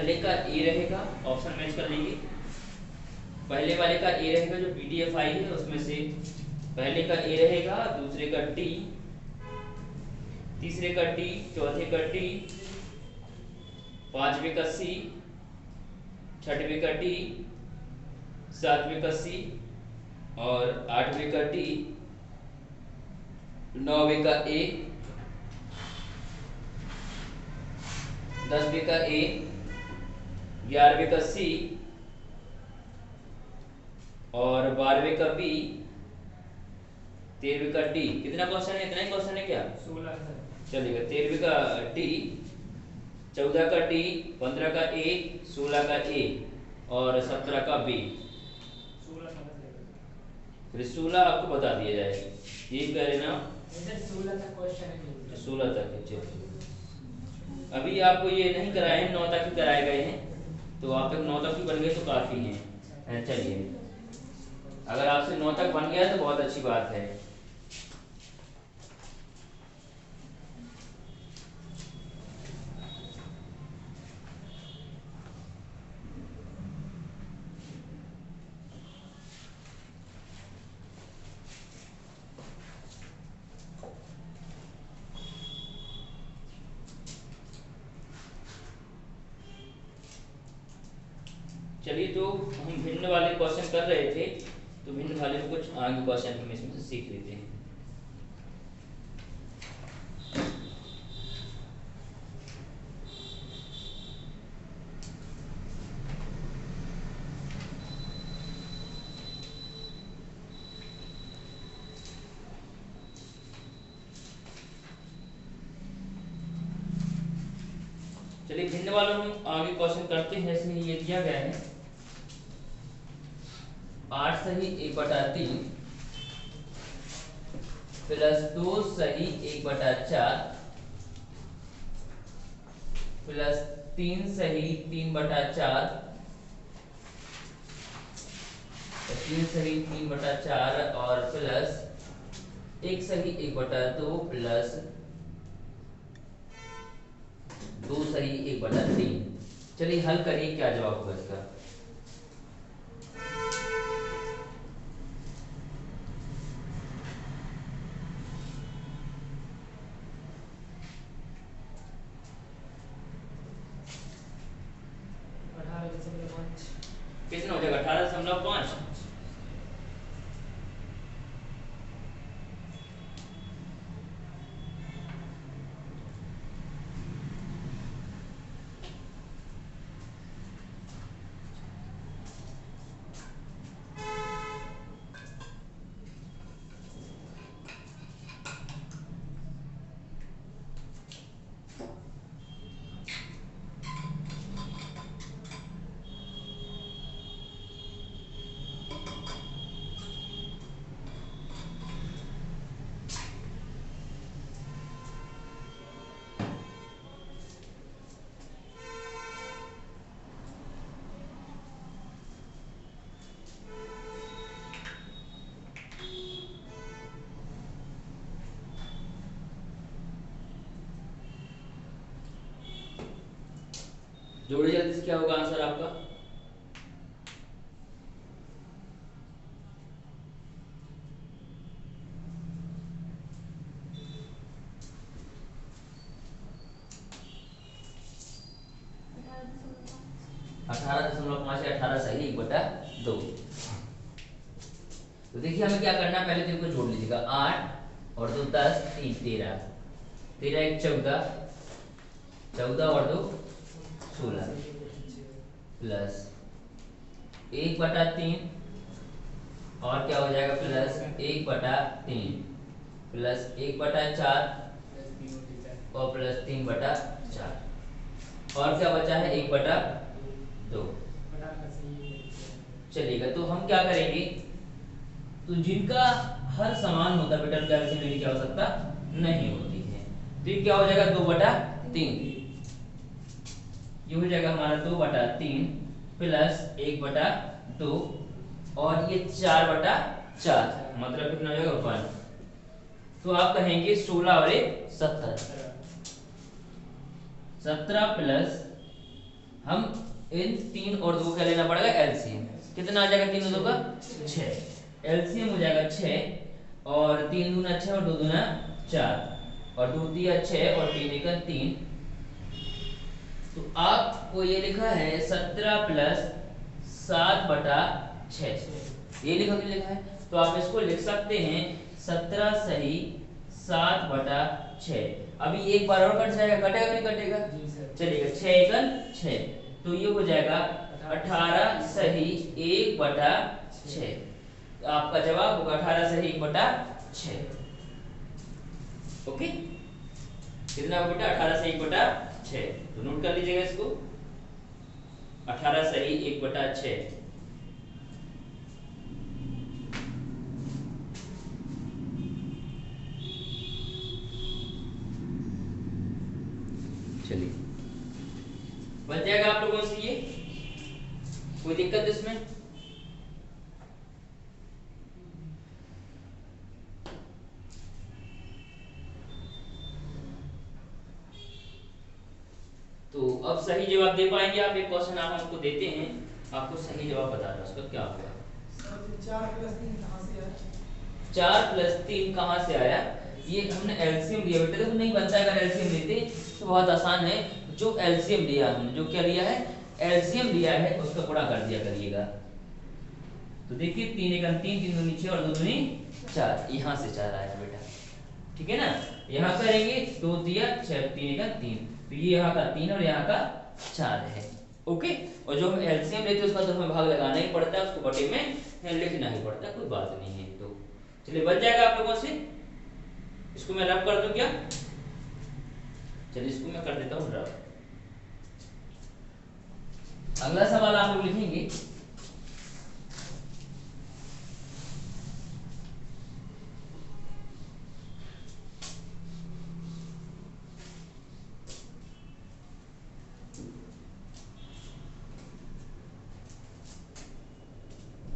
पहले का ए रहेगा, ऑप्शन मैच कर लेंगे। पहले वाले का ए रहेगा जो पीडीएफ आई है उसमें से पहले का ए रहेगा, दूसरे का टी, तीसरे का टी, चौथे का टी, पांचवे का सी, छठवें का टी, सातवें का सी और आठवें का टी, नौवें का ए, 10वें का ए, 11वें का सी और 12वें का बी, 13वें का टी। कितना क्वेश्चन है? इतना ही क्वेश्चन है क्या? 16 चलेगा। 13वें का टी, 14 का टी, 15 का ए, 16 का ए और 17 का बी। 16 फिर 16 आपको बता दिया जाएगा, ये कह रहे ना 16 तक क्वेश्चन है। 16 तक है। चलिए अभी आपको ये नहीं कराए हैं, 9 तक ही कराए गए हैं, तो आप तक 9 तक ही बन गए तो काफ़ी हैं। चलिए अगर आपसे 9 तक बन गया तो बहुत अच्छी बात है। चलिए तो हम भिन्न वाले क्वेश्चन कर रहे थे, तो भिन्न वाले में कुछ आगे क्वेश्चन हम इसमें से सीख लेते हैं। चलिए भिन्न वालों में आगे क्वेश्चन करते हैं। इसमें ये दिया गया है 8 सही 1/3 प्लस 2 सही 1/4 प्लस 3 सही 3/4 3 सही 3/4 और प्लस 1 सही 1/2 प्लस 2 सही 1/3। चलिए हल करिए, क्या जवाब होगा इसका? कितना हो जाएगा? 18.5। जोड़िए जल्दी से, क्या होगा आंसर आपका? अठारह दशमलव पांच 18 सही 1/2। तो देखिए हमें क्या करना है, पहले तो इनको जोड़ लीजिएगा। 8 और 2 10, 3 13, 13 1 14, 14 और 2 16 प्लस 1/3 और क्या हो जाएगा प्लस 1/3 प्लस 1/4 और प्लस 3/4 और क्या बचा है 1/2। चलेगा, तो हम क्या करेंगे, तो जिनका हर समान होता है बेटा कैल्सियम लेने की आवश्यकता नहीं होती है। तो ये क्या हो जाएगा 2/3, ये हो जाएगा हमारा 2/3 प्लस 1/2 और ये 4/4, मतलब कितना हो जाएगा 1। तो आप कहेंगे 16 और 17 प्लस हम इन 3 और 2 का लेना पड़ेगा एलसीएम। कितना आ जाएगा 3 और 2 का 6, एलसीएम हो जाएगा 6 और 3 दूना 6 और 2 दूना 4 और 2 दिया 6 और 3 एक 3। तो आपको ये लिखा है 17 प्लस 7/6, ये लिखा कि लिखा है, तो आप इसको लिख सकते हैं 17 सही 7/6। अभी एक बार और कट जाएगा, कटेगा नहीं कटेगा, चलिएगा 6 एकन 6, तो ये हो जाएगा 18 सही 1/6। तो आपका जवाब होगा 18 सही 1/6। ओके, कितना होगा बेटा 18 सही 1/6, तो नोट कर लीजिएगा इसको 18 सही 1/6। चलिए बन जाएगा आप लोगों से, ये कोई दिक्कत इसमें? तो अब सही जवाब दे पाएंगे आप? एक क्वेश्चन आप हमको देते हैं, आपको सही जवाब बताना है, उसका क्या होगा? 4 + 3 कहाँ से आया? 4 + 3 कहाँ से आया? ये हमने एलसीएम लिया बेटा, देखो नहीं बनता है अगर एलसीएम लेते तो बहुत आसान है। जो एलसीएम लिया हमने, जो क्या लिया है, एलसीएम लिया है, उसका गुणा कर दिया करिएगा। तो देखिए 3 एक 3, 3 दूनी 6 और 2 दूनी 4, यहाँ से 4 आया बेटा, ठीक है ना। यहाँ करेंगे 2 दिया 6, 3 एक 3, तो ये यहाँ का 3 और यहाँ का 4 है। ओके, और जो हम एलसीएम लेते हैं उसका तो हमें भाग लगाना ही पड़ता है, उसको बटे में लिखना ही पड़ता है, कोई बात नहीं है। तो चलिए बन जाएगा आप लोगों से, इसको मैं रब कर दूं क्या? चलिए इसको मैं कर देता हूँ रब। अगला सवाल आप लोग लिखेंगे,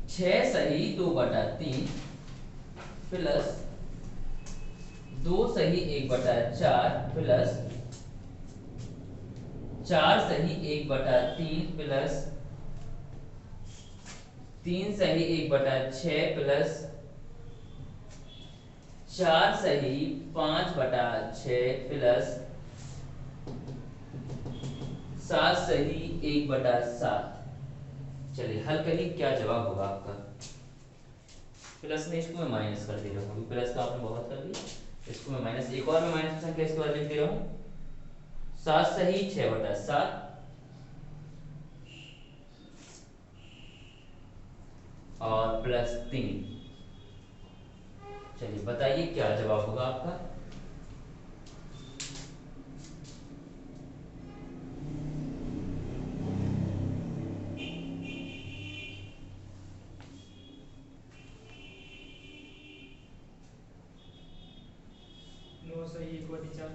छह सही 2/3 प्लस 2 सही 1/4 प्लस 4 सही 1/3 प्लस 3 सही 1/6 प्लस 4 सही 5/6 प्लस 7 सही 1/7। चलिए हल करिए, क्या जवाब होगा आपका? प्लस में इसको मैं माइनस कर दे रहा हूँ, प्लस तो आपने बहुत कर दिया, इसको मैं माइनस, एक और मैं माइनस की संख्या इसके बाद लिख दे रहा हूँ। 7 सही 6/7 और प्लस 3। चलिए बताइए क्या जवाब होगा आपका? सही 1/4।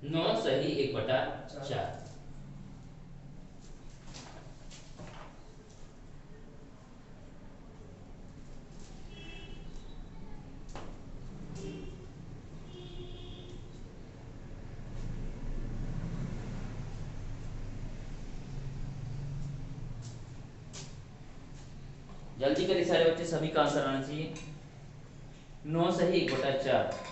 9 सही 1/4। जल्दी करिए सारे बच्चे, सभी का आंसर आना चाहिए। 9 सही 1/4।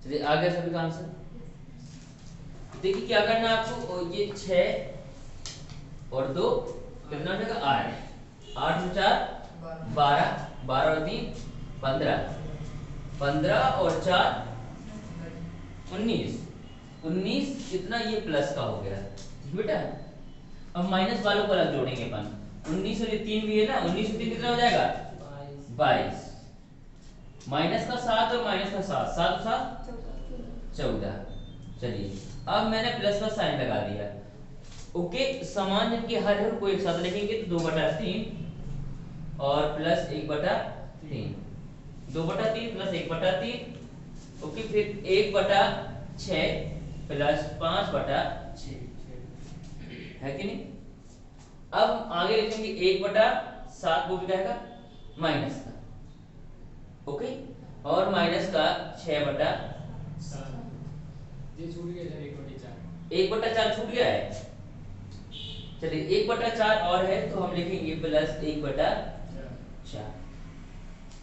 चलिए आ गया सभी का आंसर। देखिए क्या करना है आपको, ये 6 और 2 कितना हो जाएगा 8, 8 और 4 12, 12 और 3 15, 15 और 4 19 कितना, ये प्लस का हो गया बेटा। अब माइनस वालों को अलग जोड़ेंगे अपन। 19 और ये 3 भी है ना, 19 और 3 कितना हो जाएगा 22। माइनस का 7 और माइनस का 7, 7 और 7 14। चलिए अब मैंने प्लस का साइन लगा दिया। ओके, समान जबकि हर हर को एक साथ लिखेंगे तो 2/3 और प्लस 1/3, 2/3 प्लस 1/3। ओके, फिर 1/6 प्लस 5/6 है कि नहीं। अब आगे लिखेंगे 1/7 वो भी रहेगा माइनस का। ओके, और माइनस का 6/7। ये छूट गया सर 1/4। 1/4 छूट गया है। चलिए 1/4 और है तो हम लिखेंगे प्लस 1/4।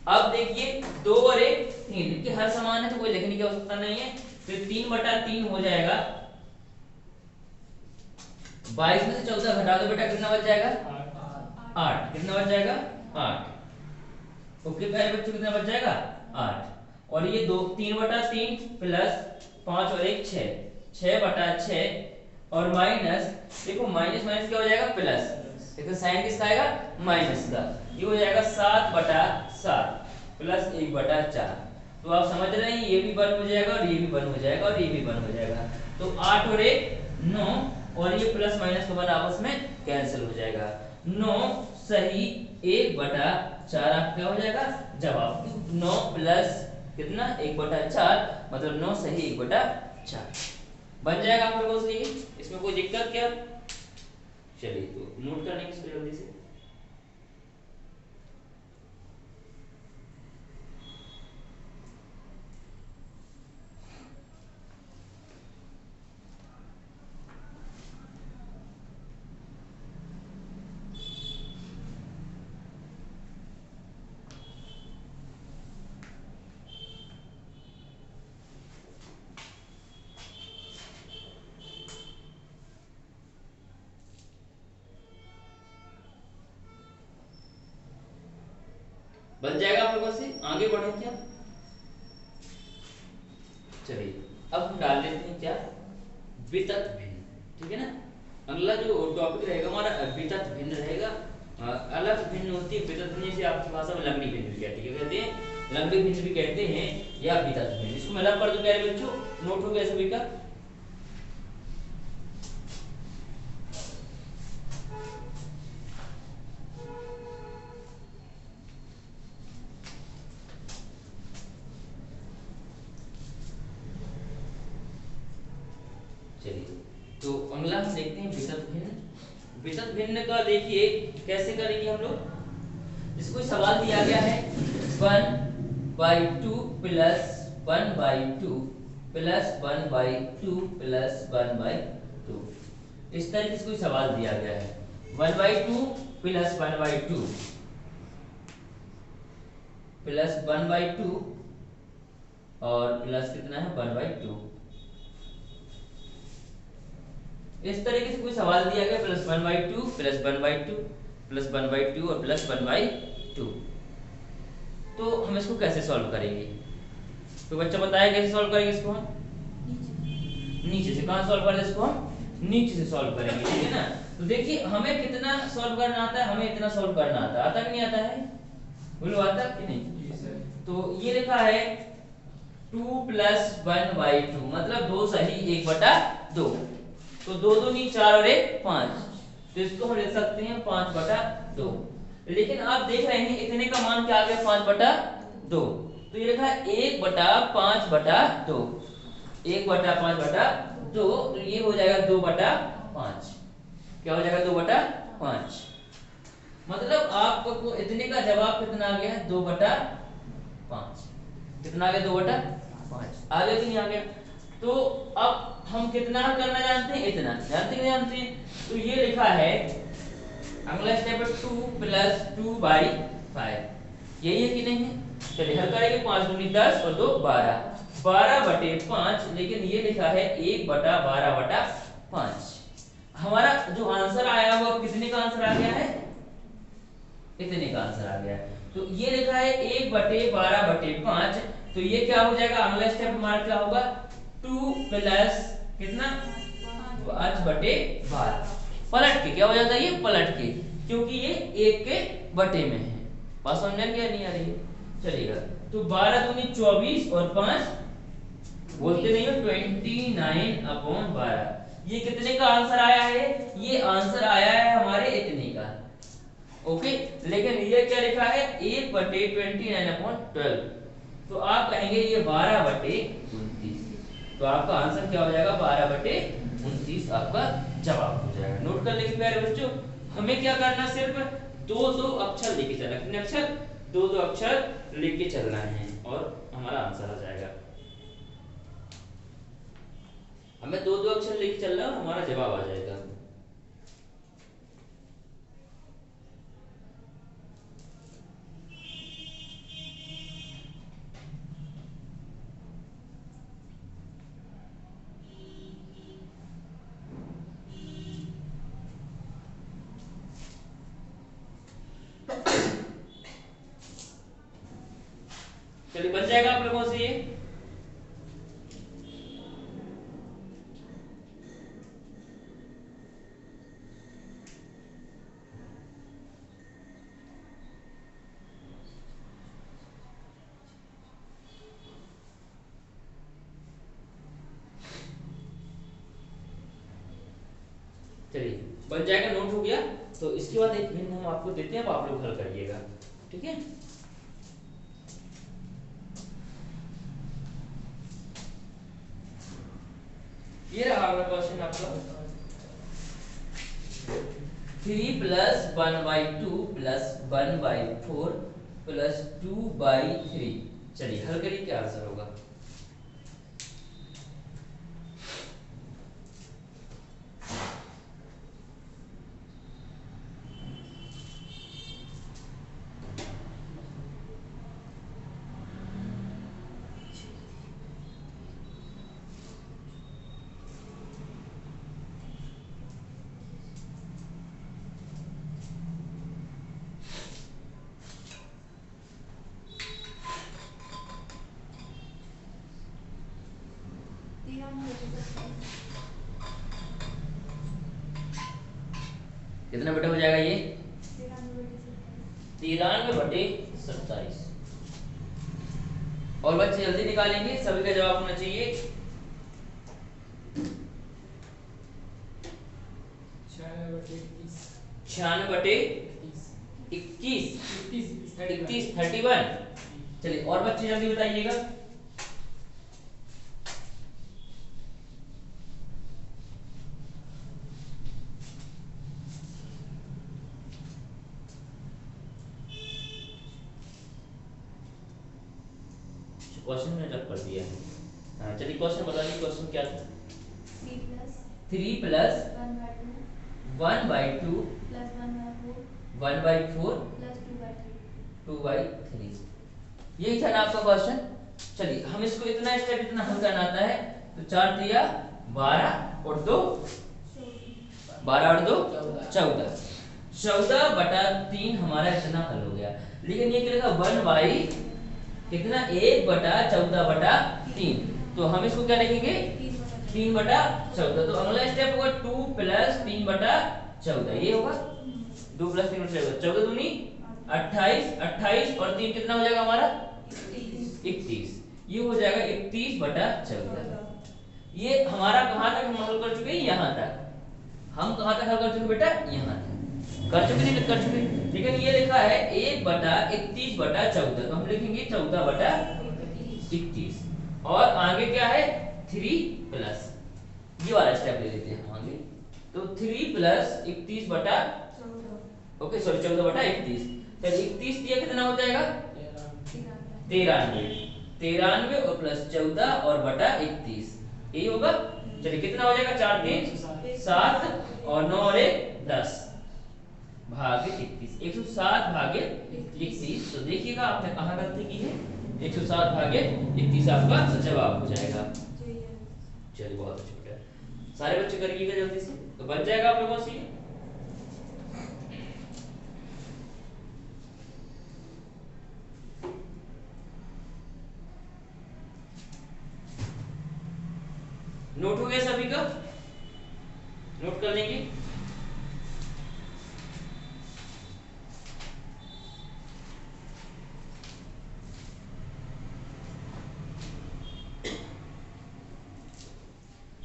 अब देखिए 2 और 1 3 कि हर समान है तो कोई लिखने की आवश्यकता नहीं है। फिर 3/3 हो जाएगा 22 में से 14 घटा दो बेटा, कितना बच जाएगा 8। कितना बच जाएगा 8। ओके, पहले बच्चों कितना बच जाएगा 8। और ये 3/3 प्लस 5 और 1 6, 6/6 और माइनस, देखो माइनस माइनस क्या हो जाएगा प्लस, देखो साइन किसका आएगा माइनस का। ये हो जाएगा 7/7 प्लस 1/4। तो आप समझ रहे हैं ये भी 1 हो जाएगा और ये भी 1 हो जाएगा और ये भी 1 हो जाएगा। तो 8 और 1 9 और ये प्लस माइनस का 1 आपस में कैंसिल हो जाएगा। 9 सही 1/4 आपका क्या हो जाएगा जवाब। 9 प्लस कितना 1/4 मतलब 9 सही 1/4 बन जाएगा आप लोगों से। इसमें कोई दिक्कत क्या। चलिए तो नोट कर लेंगे इसको जल्दी से। बन जाएगा आप लोगों से। आगे बढ़े क्या। चलिए अब हम डाल लेते हैं क्या वितत भिन्न, ठीक है ना। अगला जो टॉपिक रहेगा हमारा वितत भिन्न रहेगा। अलग भिन्न होती है वितत भिन्न, जिसे आपकी भाषा में लंगड़ी भिन्न भी कहती है। क्या कहते हैं लंगड़ी भिन्न भी कहते हैं या वितत भिन्न। इसको मैं रब कर दूं प्यारे बच्चों, नोट हो गया सभी का। तो अगला हम देखते हैं वितत भिन्न। वितत भिन्न का देखिए कैसे करेंगे हम लोग। इसको सवाल दिया गया है 1/2 प्लस 1/2 प्लस 1/2 प्लस 1/2। इस तरीके से कोई सवाल दिया गया है 1/2 प्लस 1/2 प्लस 1/2 और प्लस कितना है 1/2। इस तरीके से कोई सवाल दिया गया प्लस 1/2 प्लस 1/2 प्लस 1/2 और प्लस 1/2। तो हम इसको कैसे सॉल्व करेंगे। तो बच्चा बताया कैसे सॉल्व करेंगे इसको। हम नीचे से कहां सॉल्व करेंगे इसको, हम नीचे से सॉल्व करेंगे, ठीक है ना। तो देखिए हमें कितना सॉल्व करना आता है, हमें इतना सॉल्व करना आता है। आता कि नहीं आता है, बोलो आता कि नहीं। तो ये लिखा है 2 प्लस 1/2 मतलब 2 सही 1/2। तो 2 2 नहीं 4 और 1 5। तो इसको हम लिख सकते हैं 5/2। लेकिन आप देख रहे हैं इतने का मान क्या आ गया 5/2। तो ये लिखा है 1/5/2, 1/5/2। तो ये हो जाएगा 2/5। क्या हो जाएगा 2/5। मतलब आपको इतने का जवाब कितना आ गया है 2/5। कितना आ गया 2/5 आ गया कि नहीं आ गया। तो अब हम कितना करना जानते हैं, इतना जानते हैं जानते हैं। तो ये लिखा है अगला स्टेप है 2 प्लस 2/5। यही है कि नहीं है। चलिए हल करेंगे 5 दूनी 10 और 2 12, 12/5। लेकिन ये लिखा है 1/12/5। हमारा जो आंसर आया वो कितने का आंसर आ गया है, इतने का आंसर आ गया है। तो ये लिखा है 1/12/5। तो ये क्या हो जाएगा अगला स्टेप हमारा क्या होगा 2 प्लस कितना 5/12 पलट के क्या हो जाता है ये पलट के, क्योंकि ये 1 के बटे में है। बात समझ में क्या नहीं आ रही है? चलेगा। तो 12 दूनी 24 और 5 बोलते नहीं हो 29/12। ये कितने का आंसर आया है? ये आंसर आया है हमारे इतने का। ओके, लेकिन ये क्या लिखा है 1/29/12। तो आप कहेंगे ये 12/29। तो आपका आंसर क्या हो जाएगा 12/29 आपका जवाब हो जाएगा। नोट कर लेंगे प्यारे बच्चों। हमें क्या करना, सिर्फ दो दो अक्षर लेके चलना। कितने अक्षर? दो दो अक्षर लेके चलना है और हमारा आंसर आ जाएगा। हमें दो दो अक्षर लेके चलना है और हमारा जवाब आ जाएगा। चलिए बन जाएगा आप लोगों से ये। चलिए बन जाएगा, नोट हो गया। तो इसके बाद एक हिंट हम आपको देते हैं, अब आप लोग हल करिएगा, ठीक है? ये रहा अगला क्वेश्चन आपका। 3 + 1/2 + 1/4 + 2/3। चलिए हल करिए, क्या आंसर होगा? कितना बेटा हो जाएगा ये? 93/27। और बच्चे जल्दी निकालेंगे, सभी का जवाब होना चाहिए। 96/21। 31। चलिए और बच्चे जल्दी बताइएगा। क्वेश्चन में रख कर दिया है। हाँ चलिए क्वेश्चन बताइए, क्वेश्चन क्या था? 3 + 1/2 1/4 2/3। यही था ना आपका क्वेश्चन। चलिए हम इसको इतना स्टेप इतना हल करना आता है। तो 4 तिया 12 और 2 12 और 2 14। 14/3 हमारा इतना हल हो गया। लेकिन ये क्या लिखा 1 कितना 1/14/3। तो हम इसको क्या लिखेंगे 3/14। तो अगला स्टेप होगा 2 + 3/14। ये होगा 2 + 3/14। 14 दूनी 28। 28 और 3 कितना हो जाएगा हमारा 31। ये हो जाएगा 31/14। ये हमारा कहाँ तक हम हल कर चुके हैं? यहाँ तक। हम कहाँ तक हल कर चुके बेटा? यहाँ तक कर चुके, नहीं कर चुके। लेकिन ये लिखा है 1/31/14। तो हम लिखेंगे 14/31। और आगे क्या है 3 + ये वाला स्टेप ले लेते हैं आगे। तो 3 + 31 ओके सॉरी 14/31। तो 31 दिया कितना हो जाएगा 93। 93 और +14 और बटा 31 यही होगा। चलिए कितना हो जाएगा 4 3 7 और 9 और 1 10 भागे 31। 107/31। तो देखिएगा आपने कहाँ गलती की है। 107/31 आपका जवाब हो जाएगा। चलिए बहुत अच्छा बेटा, सारे बच्चे करिएगा जल्दी से, तो बन जाएगा आप लोगों से। नोट हो गया सभी का? नोट कर लेंगे।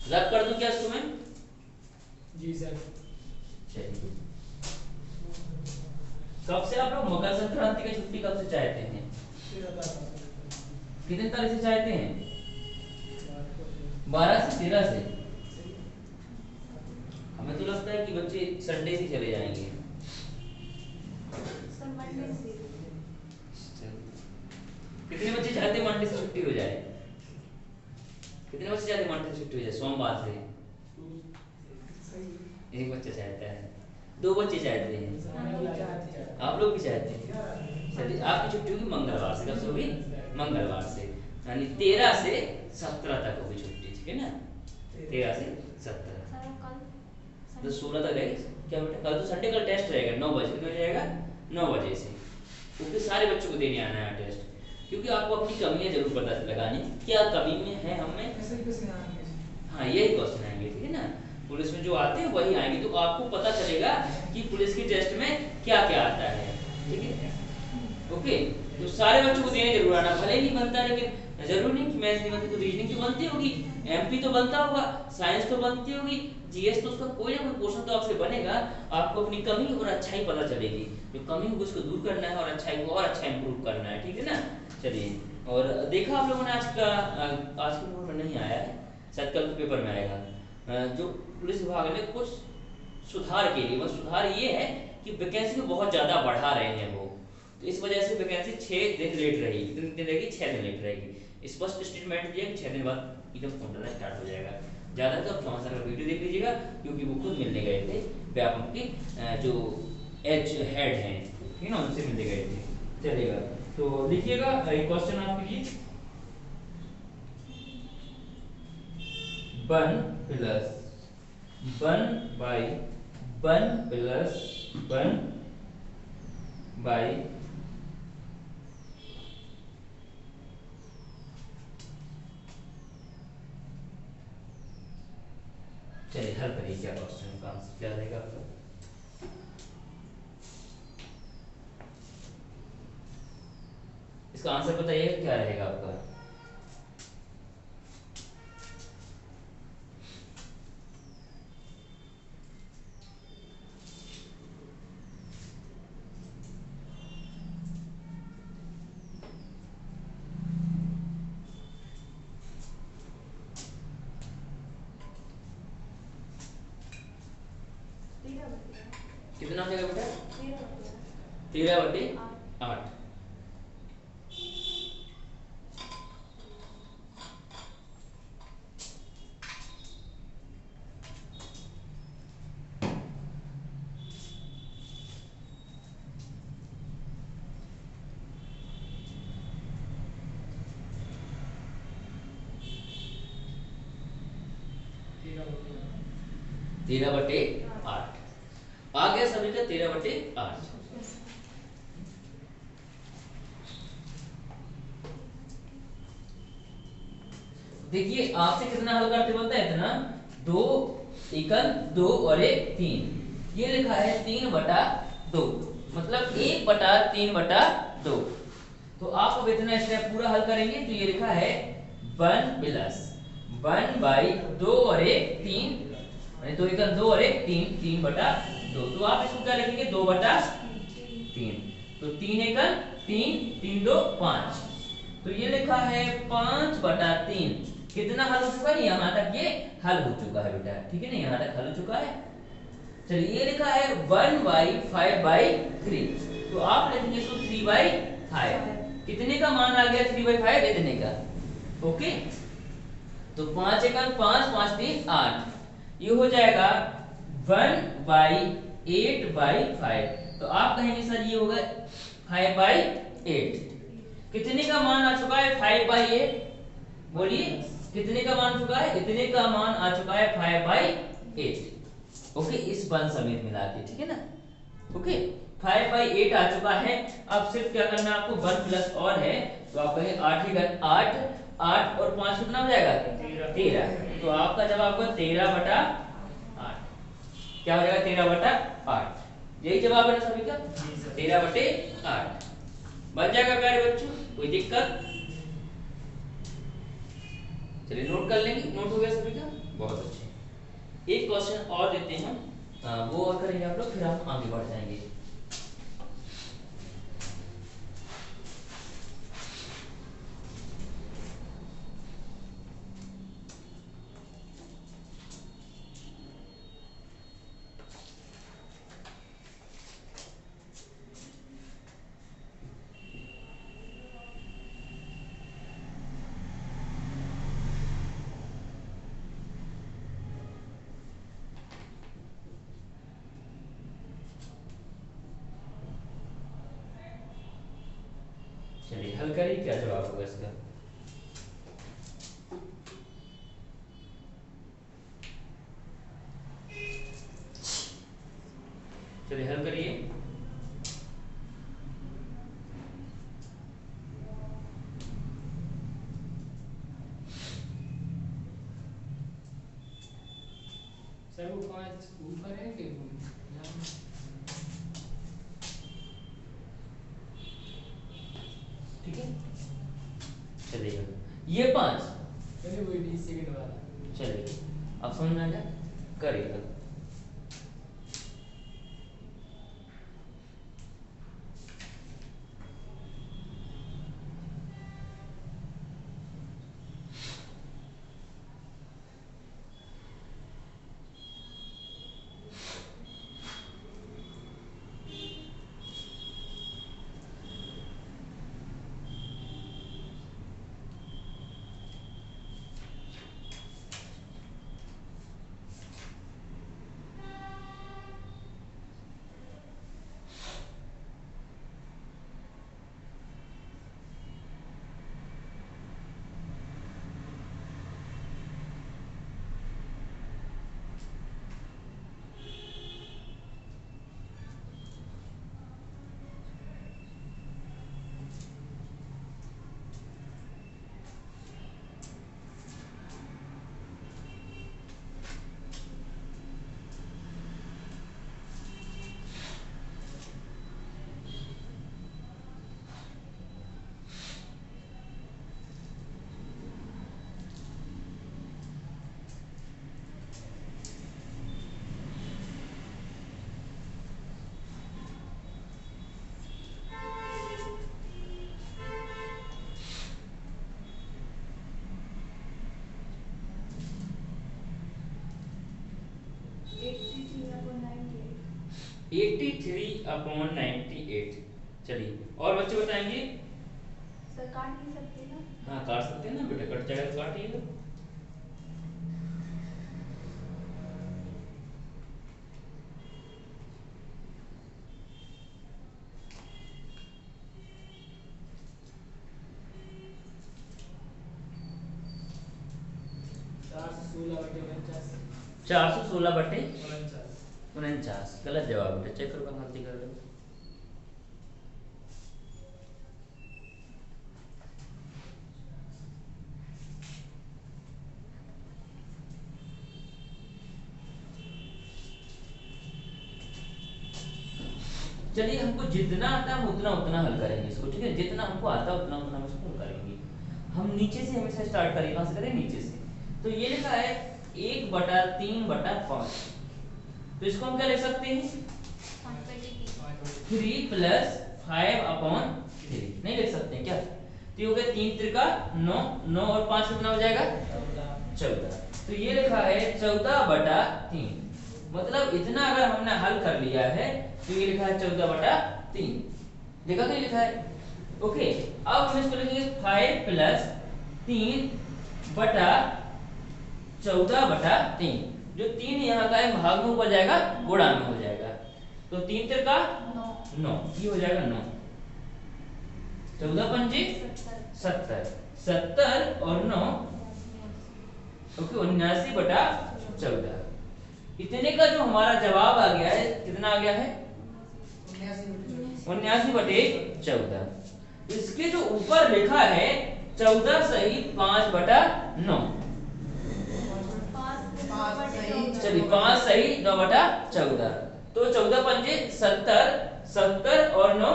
रब कर दूं क्या इसको मैं? जी सर। चलिए, कब से आप लोग मकर संक्रांति की छुट्टी कब से चाहते हैं? कितने तारीख से चाहते हैं? 12 से 13 से। हमें तो लगता है कि बच्चे संडे से चले जाएंगे। कितने बच्चे चाहते हैं मंडे से छुट्टी हो जाए? कितने बच्चे चाहते हैं मंडे से छुट्टी हो जाए, सोमवार से? एक बच्चा चाहता है, 2 बच्चे चाहते हैं, आप लोग भी चाहते हैं। चलिए, आपकी छुट्टी होगी मंगलवार से। कब से होगी? मंगलवार से, यानी 13 से 17 तक होगी छुट्टी, ठीक है ना? 13 से 17 तो 16 तक रहेगी। क्या बेटा, कल तो संडे, कल टेस्ट रहेगा 9 बजे। कितने बजे जाएगा? 9 बजे से। क्योंकि सारे बच्चों को देने आना है टेस्ट, क्योंकि आपको अपनी कमियां जरूर पता लगानी, क्या कमी में है हमें। हाँ, यही क्वेश्चन आएंगे, ठीक है ना? पुलिस में जो आते हैं वही आएंगे, तो आपको पता चलेगा कि पुलिस के टेस्ट में क्या क्या आता है, ठीक है? ओके, तो सारे बच्चों को देने जरूर आना, भले नहीं बनता, लेकिन जरूरी नहीं कि मैथ्स नहीं बनती, तो रीजनिंग तो बनती होगी, एमपी तो बनता होगा, साइंस तो बनती होगी, जीएस तो उसका कोई ना कोई क्वेश्चन तो आपसे बनेगा। आपको अपनी कमी और अच्छाई पता चलेगी, जो कमी होगी उसको दूर करना है और अच्छाई को और अच्छा इंप्रूव करना है, ठीक है ना? चलिए, और देखा आप लोगों ने आज के पेपर में नहीं आया है, शायद कल के पेपर में आएगा। जो पुलिस विभाग ने कुछ सुधार के लिए, बस सुधार ये है कि वैकेंसी को बहुत ज्यादा बढ़ा रहे हैं वो, तो इस वजह से वैकेंसी 6 दिन लेट रहेगी। कितने दिन रहेगी? 6 दिन लेट रहेगी। स्पष्ट स्टेटमेंट दिया कि 6 दिन बाद एकदम फॉर्म डालना स्टार्ट हो जाएगा। ज़्यादा तो आप थॉमस का वीडियो देख लीजिएगा, क्योंकि वो खुद मिलने गए थे व्यापक के जो एच हेड हैं, ठीक है ना, उनसे मिलने गए थे। चलेगा, तो लिखिएगा एक क्वेश्चन आपके लिए। 1 प्लस 1 बाई 1 प्लस 1 बाई चलिए हल करिए, क्या क्वेश्चन का आंसर क्या रहेगा आपका? इसका आंसर बताइएगा क्या रहेगा आपका? कितना हो जाएगा बेटा? 13/8। तेरह बटे आठ आ गया सभी का, 13/8। देखिए, आपसे कितना हल करते बनता है? इतना 2 एकल 2 और 1 3। ये लिखा है 3/2, मतलब 1/3/2। तो आप अब इतना स्टेप पूरा हल करेंगे तो ये लिखा है 1 प्लस 1/2 और 1 3, यानी 2 एकल 2 और 1 3, 3/2। तो आप इसको क्या लिखेंगे? 2/3। तो 3 एकल 3, 3 2 5। तो ये लिखा है 5/3। कितना हल हो चुका है? यहाँ तक ये हल हो चुका है बेटा, ठीक है ना? यहाँ तक हल हो चुका है। चलिए, ये लिखा है 1/5/3। तो आप लिखेंगे इसको 3/5। कितने का मान आ गया? 3/5 इतने का। ओके, तो 5 एकल 5, 5 3 8। ये हो जाएगा 1/8/5। तो आप कहेंगे सर ये होगा 5/8। कितने का मान आ चुका है? 5/8। बोलिए, कितने का मान चुका है? इतने का मान आ चुका है 5/8। ओके, इस वन समेत मिला के, ठीक है ना? ओके, 5/8 आ चुका है। अब सिर्फ क्या करना है आपको? 1 प्लस और है, तो आप कहेंगे 8 एकल 8, 8 और 5 कितना हो जाएगा 13। तो आपका जवाब होगा 13/8। क्या हो जाएगा 13/8। यही जवाब है ना सभी का, 13/8 बन जाएगा प्यारे बच्चों, कोई दिक्कत? चलिए नोट कर लेंगे, नोट हो गया सभी का, बहुत अच्छे। एक क्वेश्चन और देते हैं हम, वो और करेंगे आप लोग, फिर हम आगे बढ़ जाएंगे। चलिए हल करिए, क्या जवाब होगा इसका। चलिए हल करिए। सर वो 5 ऊपर है कि यहाँ? ठीक है, चलिए ये 5, पहले वही 20 सेकंड वाला। चलिए अब समझ में आ गया, करिए हल। Eighty three upon 98। चलिए और बच्चे बताएंगे। सर काट नहीं सकते ना? हाँ काट सकते हैं ना बेटा, कट जाएगा तो काटिएगा। चार सौ सोलह बटे 49। गलत जवाब बेटा, चेक करो गलती कर लो। चलिए हमको जितना आता है हम उतना उतना हल करेंगे इसको, ठीक है, जितना हमको आता है उतना उतना हम इसको हल करेंगे। हम नीचे से हमेशा स्टार्ट करेंगे, कहां से करें, नीचे से। तो ये लिखा है 1/3/5, तो इसको हम क्या लिख सकते हैं 3 + 5/3, नहीं लिख सकते हैं क्या? तो ये हो गया 3 त्रिका 9, 9 और 5 कितना हो जाएगा 14। तो ये लिखा है 14/3, मतलब इतना अगर हमने हल कर लिया है तो ये लिखा है 14/3, देखा क्या लिखा है। ओके, अब हम इसको लिखेंगे 5 + 3/14/3, जो 3 यहाँ का है भाग में ऊपर जाएगा गुणा में हो जाएगा, तो 3 त्रिका 9, ये हो जाएगा 9, 14 पंजे 70, 70 और 9 ओके 79/14। इतने का जो हमारा जवाब आ गया है, कितना आ गया है 79/14। इसके जो ऊपर लिखा है 14 सही 5/9। चलिए 5 सही 9/14। तो 14 पंजे 70, 70 और 9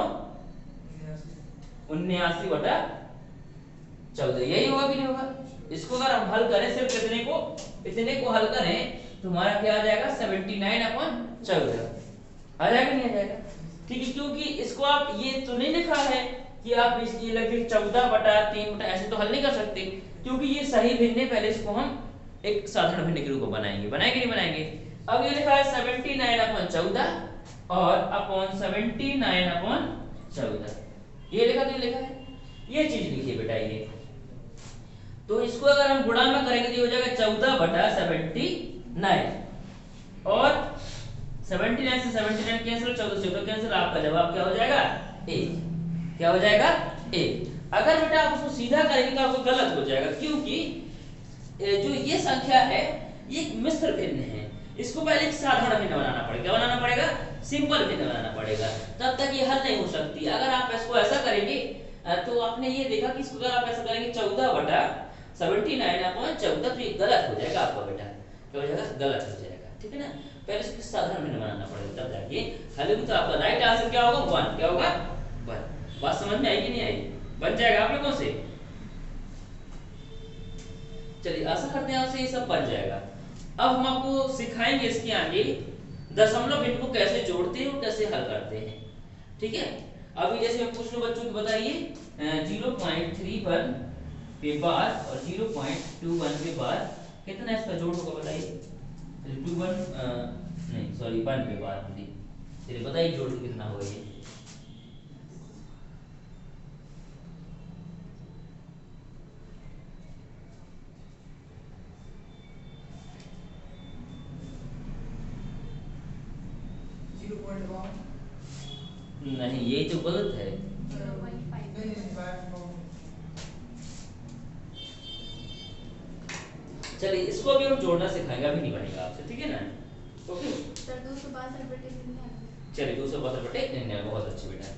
79/14। यही होगा कि नहीं होगा? इसको अगर हम हल करें सिर्फ इतने को हल करें तो हमारा क्या आ जाएगा 79/14 आ जाएगा नहीं आ जाएगा? ठीक है, क्योंकि इसको आप ये तो नहीं लिखा है कि आप ये लगे 14/3 ऐसे तो हल नहीं कर सकते, क्योंकि ये सही भिन्न है। पहले इसको हम एक साधारण भिन्न के रूप में बनाएंगे नहीं बनाएंगे। अब ये लिखा है 79/14 और अपॉन 79/14। ये लिखा तो लिखा है, ये चीज लिखिए बेटा। ये तो इसको अगर हम गुणा में करेंगे तो हो जाएगा 14/79 और 79 से 79 कैंसिल, 14 से 14 कैंसिल। आपका जवाब क्या हो जाएगा? 1। क्या हो जाएगा? 1। अगर बेटा आप उसको सीधा करेंगे तो आपको गलत हो जाएगा, क्योंकि जो ये संख्या है ये मिश्र भिन्न है। इसको पहले एक साधारण भिन्न बनाना पड़ेगा। क्या बनाना पड़ेगा? सिंपल भिन्न बनाना पड़ेगा, तब तक ये हल नहीं हो सकती। अगर आप इसको ऐसा करेंगे तो आपने ये देखा कि इसको अगर आप ऐसा करेंगे 14/79/14 तो ये गलत हो जाएगा आपका बेटा। क्या हो जाएगा? गलत हो जाएगा। ठीक है ना? पहले इसको साधारण भिन्न बनाना पड़ेगा, तब जाके हल होगी। तो आपका राइट आंसर क्या होगा? 1। क्या होगा? 1। बात समझ में आई कि नहीं आई? बन जाएगा आप लोगों से? चलिए आशा करते हैं आपसे ये सब बन जाएगा। अब हम आपको सिखाएंगे इसके आगे दशमलव भिन्न को कैसे जोड़ते हैं और कैसे हल करते हैं। ठीक है? अभी जैसे मैं पूछ लूं बच्चों को, बताइए 0.31 के बाद और 0.21 के बाद कितना इसका जोड़ होगा? बताइए। 21 नहीं सॉरी 1 के बाद होगी। चलिए बताइए जोड़ कितना होगा ये? नहीं, ये तो गलत है। 0.5। चलिए इसको अभी हम जोड़ना सिखाएंगे, अभी नहीं बनेगा आपसे। ठीक है ना? Okay sir 262/99। चलिए 262/99 बहुत अच्छी बेटा,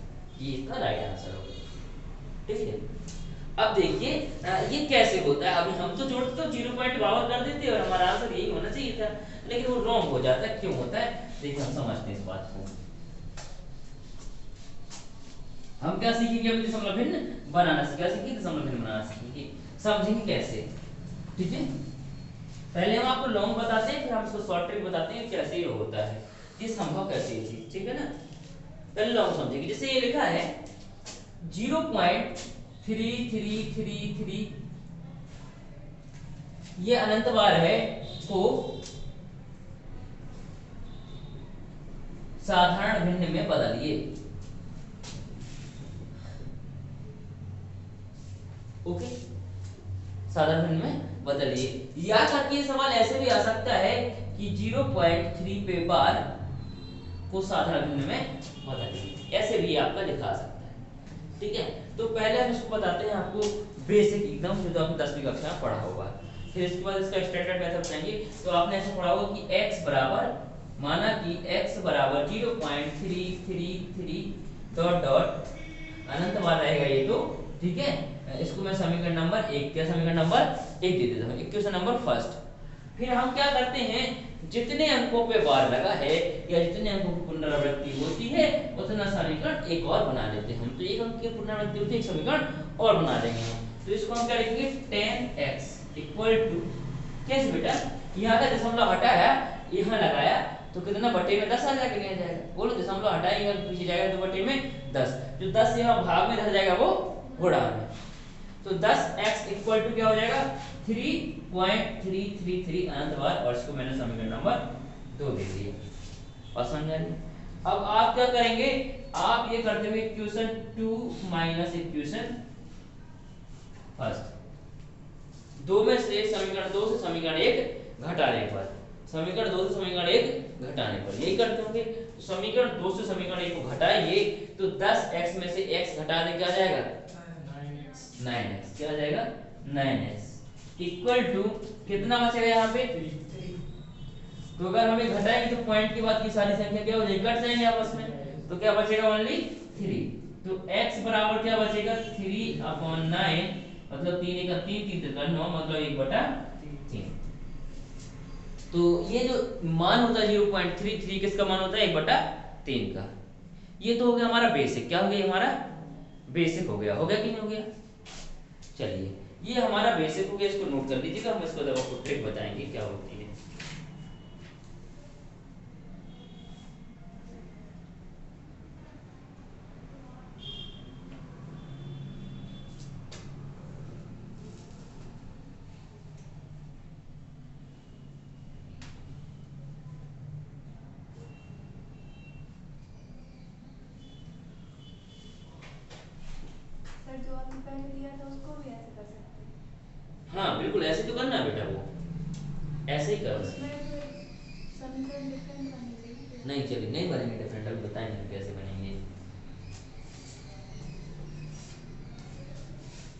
ये इसका राइट आंसर होगा। ठीक है? अब देखिए ये कैसे होता है। अभी हम तो जोड़ते तो 0.52 कर देते और हमारा आंसर यही होना चाहिए था, लेकिन वो रॉन्ग हो जाता है। क्यों होता है देखिए, हम समझते हैं इस बात को। हम क्या सीखेंगे अभी? दशमलव भिन्न बनाना सीखेंगे, दशमलव भिन्न बनाना सीखेंगे। समझेंगे कैसे? ठीक है? पहले हम आपको लॉन्ग बताते हैं, फिर हम इसको शॉर्ट ट्रिक बताते हैं कैसे ये होता है, ये संभव कैसे है चीज। ठीक है ना? पहले लॉन्ग समझेंगे। जैसे ये लिखा है 0.3333, ये अनंत बार है को साधारण भिन्न में बदलिए। ओके, साधारण भिन्न में बदलिए। याद रखिए सवाल ऐसे भी आ सकता है कि 0.3 पे बार को साधारण भिन्न में बदलिए, ऐसे भी आपका लिखा सकता है। ठीक है? तो पहले हम इसको बताते हैं आपको बेसिक एकदम, जो आपने 10वीं कक्षा में पढ़ा होगा। फिर इसके बाद इसका स्टैंडर्ड मेथड पढ़ेंगे। तो आपने ऐसे पढ़ा होगा कि x बराबर, माना कि x बराबर 0.333 डॉट डॉट अनंत बार रहेगा ये तो। ठीक है? इसको मैं समीकरण नंबर 1, क्या समीकरण नंबर 1 दे देता हूं, इक्वेशन नंबर फर्स्ट। फिर हम क्या करते हैं, जितने अंकों पे बार लगा है या जितने अंकों की पुनरावृत्ति होती है उतना समीकरण एक और बना लेते हैं हम। तो एक अंक की पुनरावृत्ति होती है, एक समीकरण और बना देंगे हम। तो इसको हम क्या लिखेंगे 10x इक्वल टू, कैसे बेटा, यहाँ का दशमलव हटाया यहाँ लगाया तो कितना बटे में 10 आ जाएगा, नहीं आ जाएगा? बोलो दशमलव हटाएंगे पीछे जाएगा तो बटे में 10, जो 10 यहाँ भाग में रह जाएगा वो गुणा में। तो 10x इक्वल टू क्या हो जाएगा 3.333 अनंत बार, और इसको मैंने समीकरण नंबर 2 दे दिया। और समझ आए? अब आप क्या करेंगे, आप ये करते हुए इक्वेशन 2 माइनस इक्वेशन फर्स्ट, 2 में से समीकरण 2 से समीकरण 1 घटाने पर, समीकरण 2 से समीकरण 1 घटाने पर यही करते होंगे। तो समीकरण 2 से समीकरण 1 को घटाएंगे तो 10x में से x घटा दे क्या आ जाएगा 9x, क्या आ जाएगा 9x इक्वल टू कितना बचेगा यहाँ पे 3। तो अगर हमें घटाएंगे तो पॉइंट के बाद की सारी संख्या क्या हो जाएगी, कट जाएंगे आपस में, तो क्या बचेगा ओनली 3। तो x बराबर क्या बचेगा 3/9 मतलब 3 1 3 3 3 9 मतलब 1/3। तो ये जो मान होता है 0.33 किसका मान होता है 1/3 का। ये तो हो गया हमारा बेसिक, क्या हो गया हमारा बेसिक हो गया कि नहीं हो गया। चलिए ये हमारा बेसिक हो गया, इसको नोट कर लीजिएगा, हम इसको जब आपको ट्रिक बताएंगे क्या होती है। सर जो आपने पहले दिया था उसको भी ऐसे कर सकते हैं। हाँ बिल्कुल ऐसे तो करना है बेटा, वो ऐसे ही करना है। उसमें फिर समीकरण डिफरेंट बनेगी। नहीं चलिए नहीं बनेंगे डिफरेंट, अभी बताएंगे कैसे बनेंगे।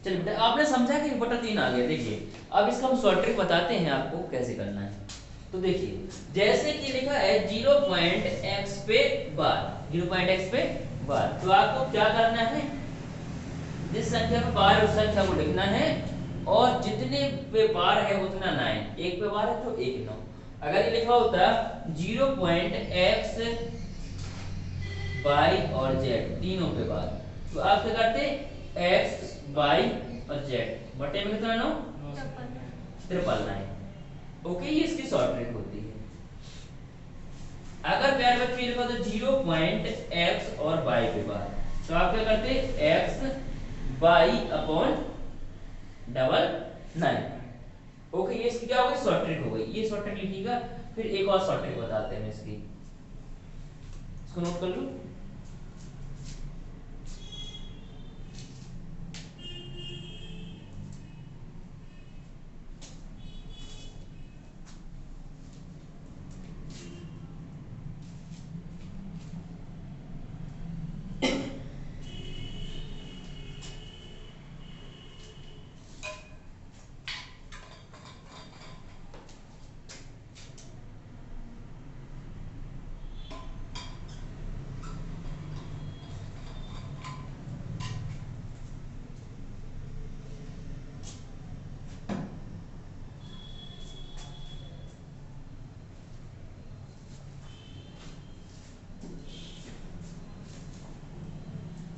चलिए बेटा आपने समझा कि 1/3 आ गया। देखिए अब इसका हम शॉर्ट ट्रिक बताते हैं आपको कैसे करना है। तो देखिए जैसे कि लिखा है 0.x पे बार, 0.x पे बार, तो आपको क्या करना है, जिस संख्या पे बार है उस संख्या को लिखना है, और जितने पे बार है उतना 9, एक पे बार है तो 1 9। अगर ये लिखा होता 0.x y और z तीनों पे बार, तो आप क्या करते x y और z बटे में कितना 9 999। ओके ये इसकी शॉर्ट ट्रिक होती है। अगर प्यार बच्चे लिखा तो 0.x और y पे बार, तो आप क्या करते x y अपॉन 999। ओके ये इसकी क्या हो गई शॉर्ट ट्रिक हो गई। ये शॉर्ट ट्रिक लिखिएगा, फिर एक और शॉर्ट ट्रिक बताते हैं इसकी, इसको नोट कर लो।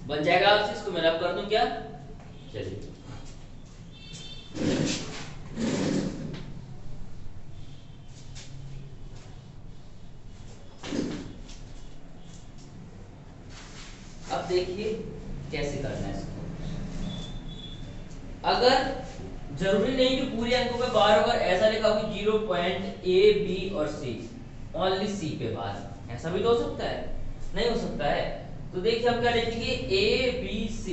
बन जाएगा आपसे, इसको मैं रब कर दूं क्या। चलिए अब देखिए कैसे करना है इसको। अगर जरूरी नहीं कि पूरे अंकों पे बार होगा, ऐसा लिखा होगा 0.a b और c, ओनली c पे बार, ऐसा भी तो हो सकता है, नहीं हो सकता है। तो देखिए हम क्या लिखेंगे a b c,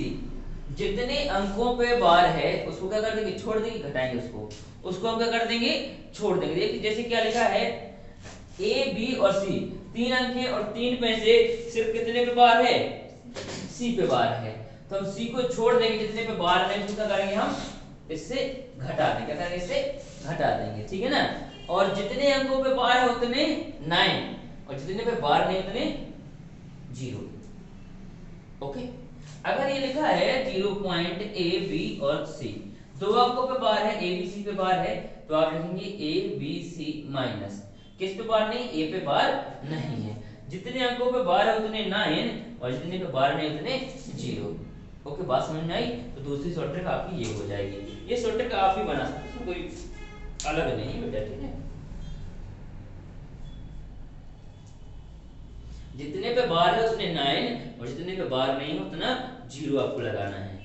जितने अंकों पे बार है उसको क्या कर देंगे छोड़ देंगे, घटाएंगे उसको हम क्या कर देंगे छोड़ देंगे। देखिए जैसे क्या लिखा है a b और c, 3 अंक है और 3 में से सिर्फ कितने पे बार है c पे बार है, तो हम c को छोड़ देंगे, जितने पे बार है उसको क्या करेंगे हम इससे घटा देंगे, क्या करेंगे इससे घटा देंगे, ठीक है ना। और जितने अंकों पे बार है उतने 9 और जितने पे बार नहीं उतने 0। ओके अगर ये लिखा है 0.a b और c, दो अंकों पे बार है a b c पे बार है, तो आप लिखेंगे a b c माइनस किस पे बार नहीं a पे बार नहीं है, जितने अंकों पे बार है उतने 9 और जितने पे बार नहीं उतने 0। ओके बात समझ में आई। तो दूसरी शॉर्ट ट्रिक आपकी ये हो जाएगी। ये शॉर्ट ट्रिक आप भी बना सकते हैं, कोई अलग नहीं बेटा, ठीक है। जितने पे बार है उतने 9 और जितने पे बार नहीं है उतना 0 आपको लगाना है।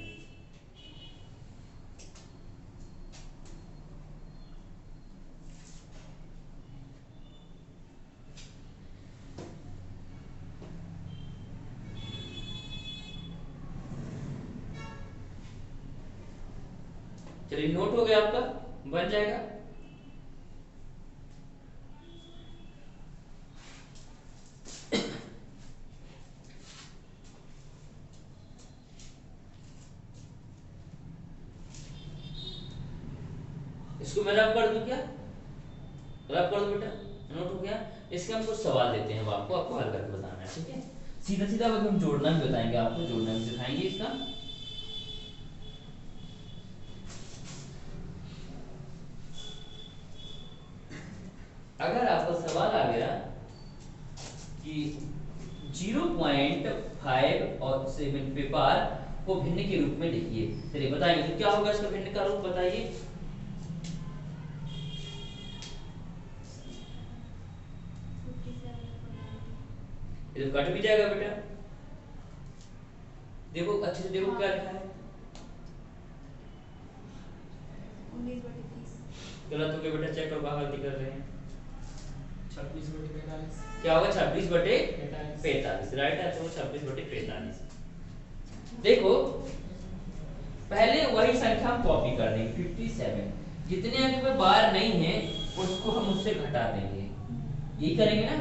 चलिए नोट हो गया आपका, बन जाएगा। इसको मैं रब कर दूं क्या, रब कर दो बेटा, नोट हो गया। इसके हम कुछ सवाल देते हैं, आपको हल करके बताना है, ठीक है। सीधा सीधा हम जोड़ना भी बताएंगे आपको, जोड़ना भी सिखाएंगे इसका। अगर आपको सवाल आ गया कि 0.5 और 7 पे बार को भिन्न के रूप में लिखिए, चलिए बताएंगे तो क्या होगा इसका भिन्न का रूप बताइए। 57 ये तो कट भी जाएगा बेटा, देखो अच्छे से देखो हाँ। क्या लिखा है। 19/30 गलत हो गया बेटा, चेक करो बाहर गलती कर रहे हैं। 26/45 क्या होगा 45 26/45, राइट है तो 26/45। देखो पहले वही संख्या हम कॉपी कर देंगे 57, जितने अंक पे बार नहीं है उसको हम उससे घटा देंगे, यही करेंगे ना।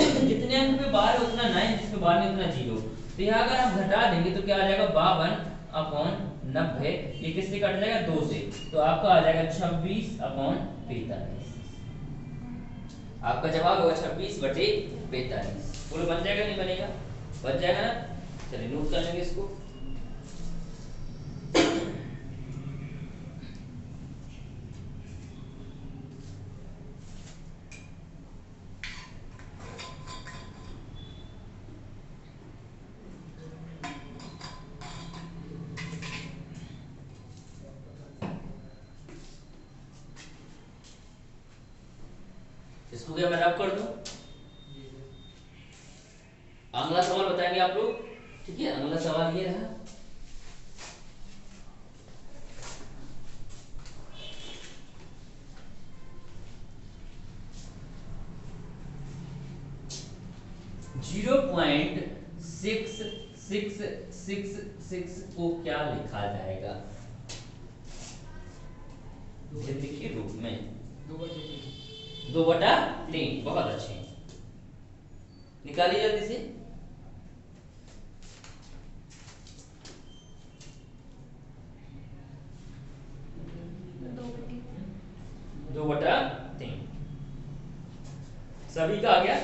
जितने अंक पे बार है उतना 9, जिसमें बार नहीं उतना 0, तो यहाँ अगर हम घटा देंगे तो क्या आ जाएगा 52/90, ये किससे कट जाएगा 2 से, तो आपका आ जाएगा 26/45। आपका जवाब होगा 26/45। बोलो बन जाएगा नहीं बनेगा, बन जाएगा ना। चलिए नोट कर लेंगे इसको। इसको क्या मैं रब कर दूं। अगला सवाल बताएंगे आप लोग, ठीक है। अगला सवाल ये रहा, जीरो पॉइंट 6666 को क्या लिखा जाएगा भिन्न के रूप में। 2/3, बहुत अच्छे, निकालिए जल्दी से। 2/3 सभी का आ गया।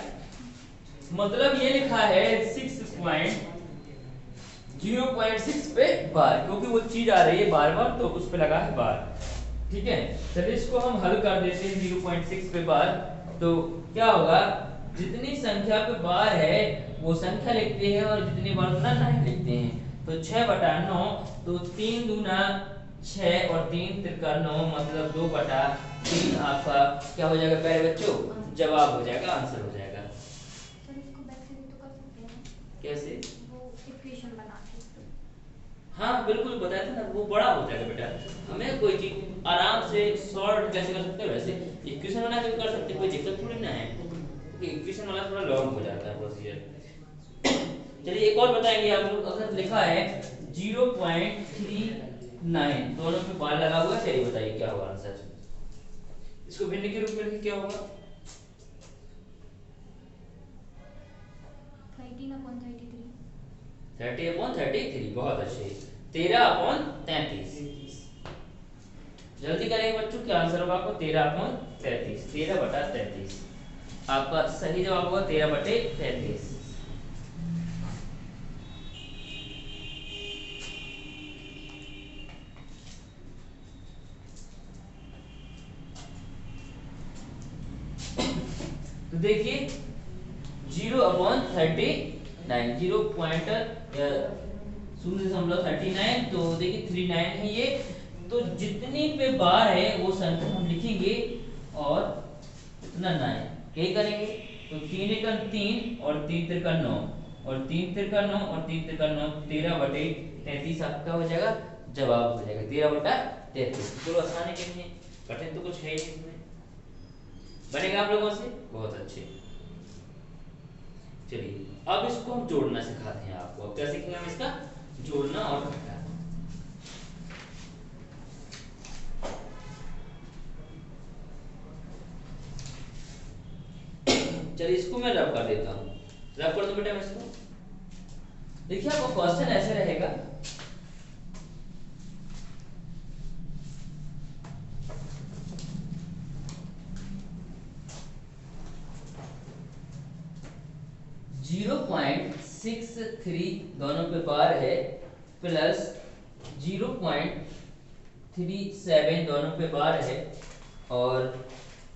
मतलब ये लिखा है 6.0.6 पे बार, क्योंकि वो चीज आ रही है बार बार तो उस पे लगा है बार, ठीक है। चलिए इसको हम हल कर देते हैं 0.6 पे बार, तो क्या होगा जितनी संख्या पे बार है वो संख्या लिखते हैं और जितनी बार उतना नहीं लिखते हैं। तो 6/9, तो 3 दूना 6 और 3 तिरका 9, मतलब 2/3 आपका क्या हो जाएगा प्यारे बच्चों, जवाब हो जाएगा, आंसर हो जाएगा। सर इसको वैसे भी तो कर सकते हैं, कैसे? वो इक्वेशन बना के। हाँ बिल्कुल बताया था ना, वो बड़ा हो जाएगा बेटा। हमें कोई चीज आराम से शॉर्ट कैसे कर सकते हैं वैसे इक्वेशन बना के भी कर सकते हैं, कोई दिक्कत थोड़ी ना है, क्योंकि इक्वेशन वाला थोड़ा लॉन्ग हो जाता है प्रोसीजर। चलिए एक और बताएंगे आप लोग। अगर लिखा है 0.39, दोनों पे बार लगा हुआ है, चलिए बताइए क्या होगा आंसर। इसको भिन्न के रूप में लिखिए, क्या होगा 13/33 30/33, बहुत अच्छे। 13/33, जल्दी करेंगे बच्चों, क्या आंसर होगा आपको 13/33, 13/33 आपका सही जवाब होगा 13/33। तो देखिए 0/39, 0.039, तो देखिए 39 है ये, तो जितनी पे बार है वो संख्या हम लिखेंगे और उतना 9 क्या करेंगे, तो 3 × 3 और 3 × 9 और 3 × 9 और 3 × 9, 13/33 आपका हो जाएगा, जवाब हो जाएगा 13/33। चलो आसान है कि नहीं, कठिन तो कुछ है ही नहीं इसमें, बनेगा आप लोगों से, बहुत अच्छे। चलिए अब इसको हम जोड़ना सिखाते हैं आपको। अब क्या सीखेंगे हम इसका जोड़ना और घटाना। चलिए इसको मैं रब कर देता हूँ, रब कर दो बेटा मैं इसको। देखिए आपको क्वेश्चन ऐसे रहेगा, जीरो पॉइंट 6.3 दोनों पे बार है, प्लस 0.37 दोनों पे बार है, और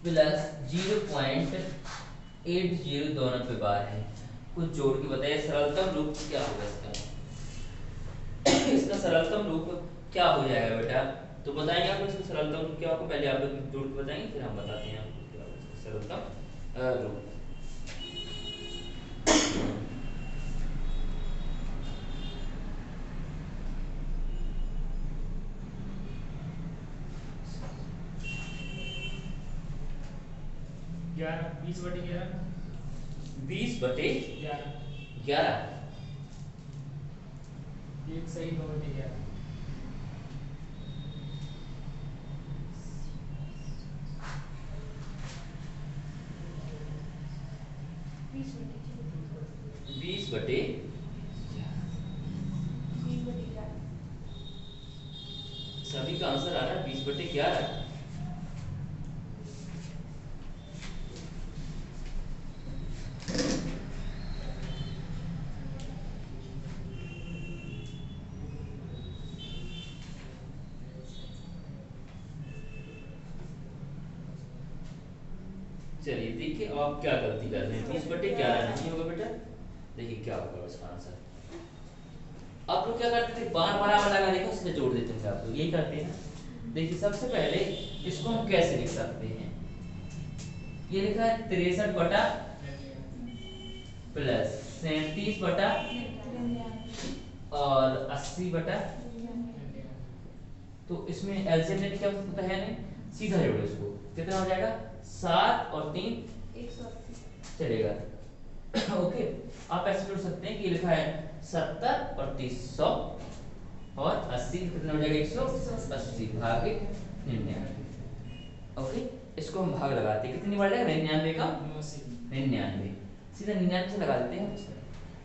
प्लस 0.80 दोनों पे बार है। कुछ जोड़ के बताइए सरलतम रूप क्या होगा इसका। इसका सरलतम रूप क्या हो जाएगा बेटा, तो बताएंगे आप इसका सरलतम रूप क्या होगा, पहले आप लोग जोड़ के बताएंगे फिर हम बताते हैं आपको क्या होगा इसका सरलतम रूप। ग्यारह, 20/11, 20/11 एक सही 9/11। 20/11 सभी का आंसर आ रहा है 20/11। चलिए देखिए आप क्या गलती कर रहे हैं, 20/11 नहीं होगा बेटा। देखिए क्या होगा इसका आंसर। आप लोग क्या करते थे, बार बराबर लगा देकर उससे जोड़ देते थे, आप लोग यही करते हैं ना। देखिए सबसे पहले इसको हम कैसे लिख सकते हैं, ये लिखा है 63 बटा प्लस 37 बटा और 80 बटा, तो इसमें एलसीएम लेने क्या होता है नहीं, सीधा जोड़ो इसको, कितना हो जाएगा 7 और 3 180 चलेगा। ओके, आप ऐसे जोड़ सकते हैं कि ये लिखा है 70 और 30 100 और 80 कितना हो जाएगा 180 भागे 99। ओके, इसको हम भाग लगाते हैं, कितनी बार जाएगा 99 का 99, सीधा 99 से लगा देते हैं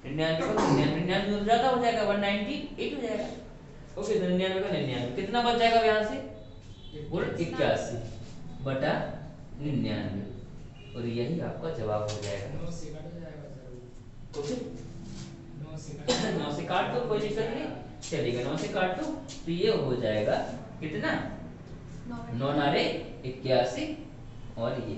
99 का 99 दूर ज्यादा हो जाएगा 198 हो जाएगा। ओके, तो 99 का 99 कितना बच जाएगा यहाँ से, बोल 81 बटा 99, और यही आपका जवाब हो जाएगा। 9 से कट जाएगा जरूर। ओके 9 से कट 9 से काट दो, कोई दिक्कत नहीं चलेगा, 9 से काट दो तो ये हो जाएगा कितना 9 नारे 81 और ये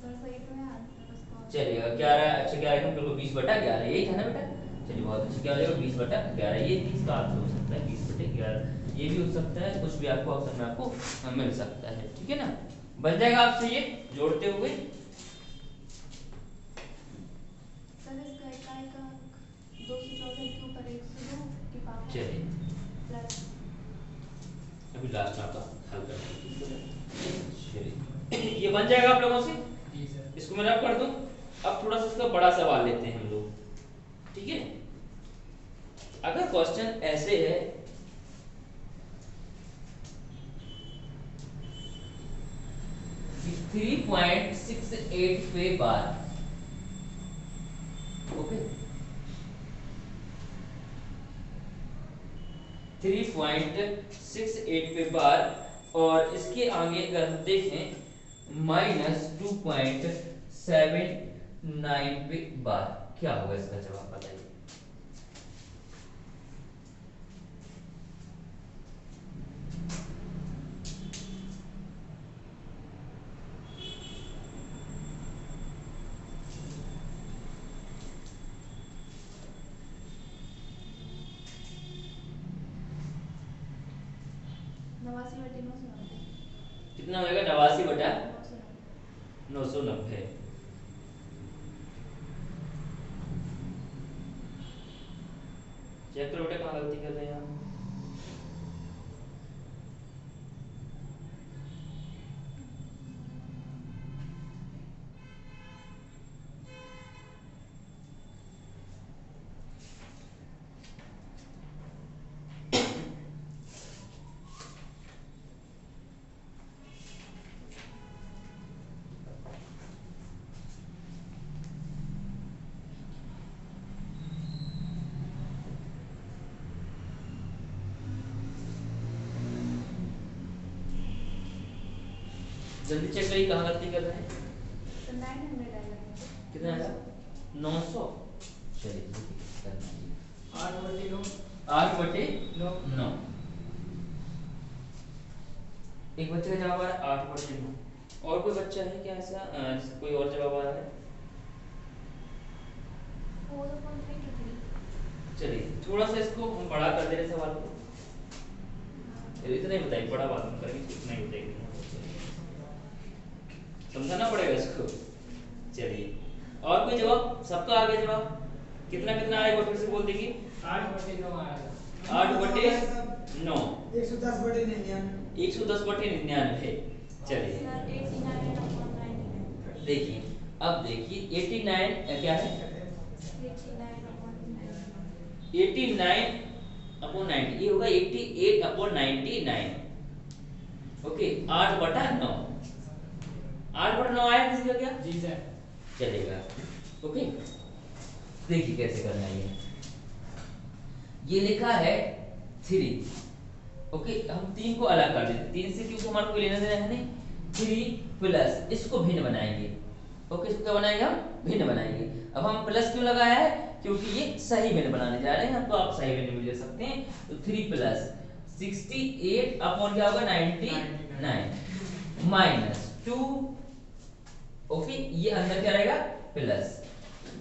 सर सही तो है आंसर उसको। चलेगा 11, अच्छा 11 का बिल्कुल 20/11 यही था ना बेटा। चलिए बहुत अच्छा, क्या हो जाएगा 20/11, ये 30 का आंसर हो सकता है 20/11, ये भी हो सकता है, कुछ भी आपको ऑप्शन में आपको मिल सकता है, ठीक है ना। बन जाएगा आपसे ये जोड़ते हुए। सर इसका इकाई का 264 के ऊपर 102 के पावर चलिए प्लस अभी लास्ट में आपका हल करते हैं। चलिए ये बन जाएगा आप लोगों से, जी सर। इसको मैं रब कर दूं। अब थोड़ा सा इसका बड़ा सवाल लेते हैं हम लोग, ठीक है। अगर क्वेश्चन ऐसे है, कि 3.68 पे बार, ओके 3.68 पे बार, और इसके आगे अगर हम देखें -2.79 पे बार, क्या होगा इसका जवाब बताइए। कितना हो जाएगा 89/990। चेक करो बेटा कहाँ गलती कर रहे हैं आप। जल्दी चेक करिए कहाँ गलती कर रहे हैं। तो 900 आएगा। कितना आएगा 900। चलिए करना है 8/9। 8/9। एक बच्चे का जवाब आ रहा है 8/9। और कोई बच्चा है क्या ऐसा जिसका कोई और जवाब आ रहा है? 4/3 चलिए थोड़ा सा इसको हम बड़ा कर दे रहे सवाल को। इतना ही बताइए, बड़ा बात हम करेंगे, इतना ही बताइए, समझाना पड़ेगा इसको। चलिए और कोई जवाब? सबका आ गया जवाब? कितना कितना आएगा फिर से बोल देंगे? 8/9 आएगा। 8/9 110/99 110/99। चलिए सर 89/99 देखिए, अब देखिए 89 क्या है? 89/99 89/90 ये होगा 88/99। ओके 8/9 8/9 आया किसी का क्या? जी सर। चलेगा। ओके देखिए कैसे करना है ये लिखा है 3। ओके हम 3 को अलग कर देते, 3 से क्योंकि हमारे को लेना देना है नहीं। 3 प्लस इसको भिन्न बनाएंगे। ओके इसको क्या बनाएंगे? हम भिन्न बनाएंगे। अब हम प्लस क्यों लगाया है? क्योंकि ये सही भिन्न बनाने जा रहे हैं, तो आप सही भिन्न भी ले सकते हैं। तो 3 प्लस 68 अपॉन क्या होगा 99 माइनस 2। ओके ये अंदर क्या रहेगा? प्लस।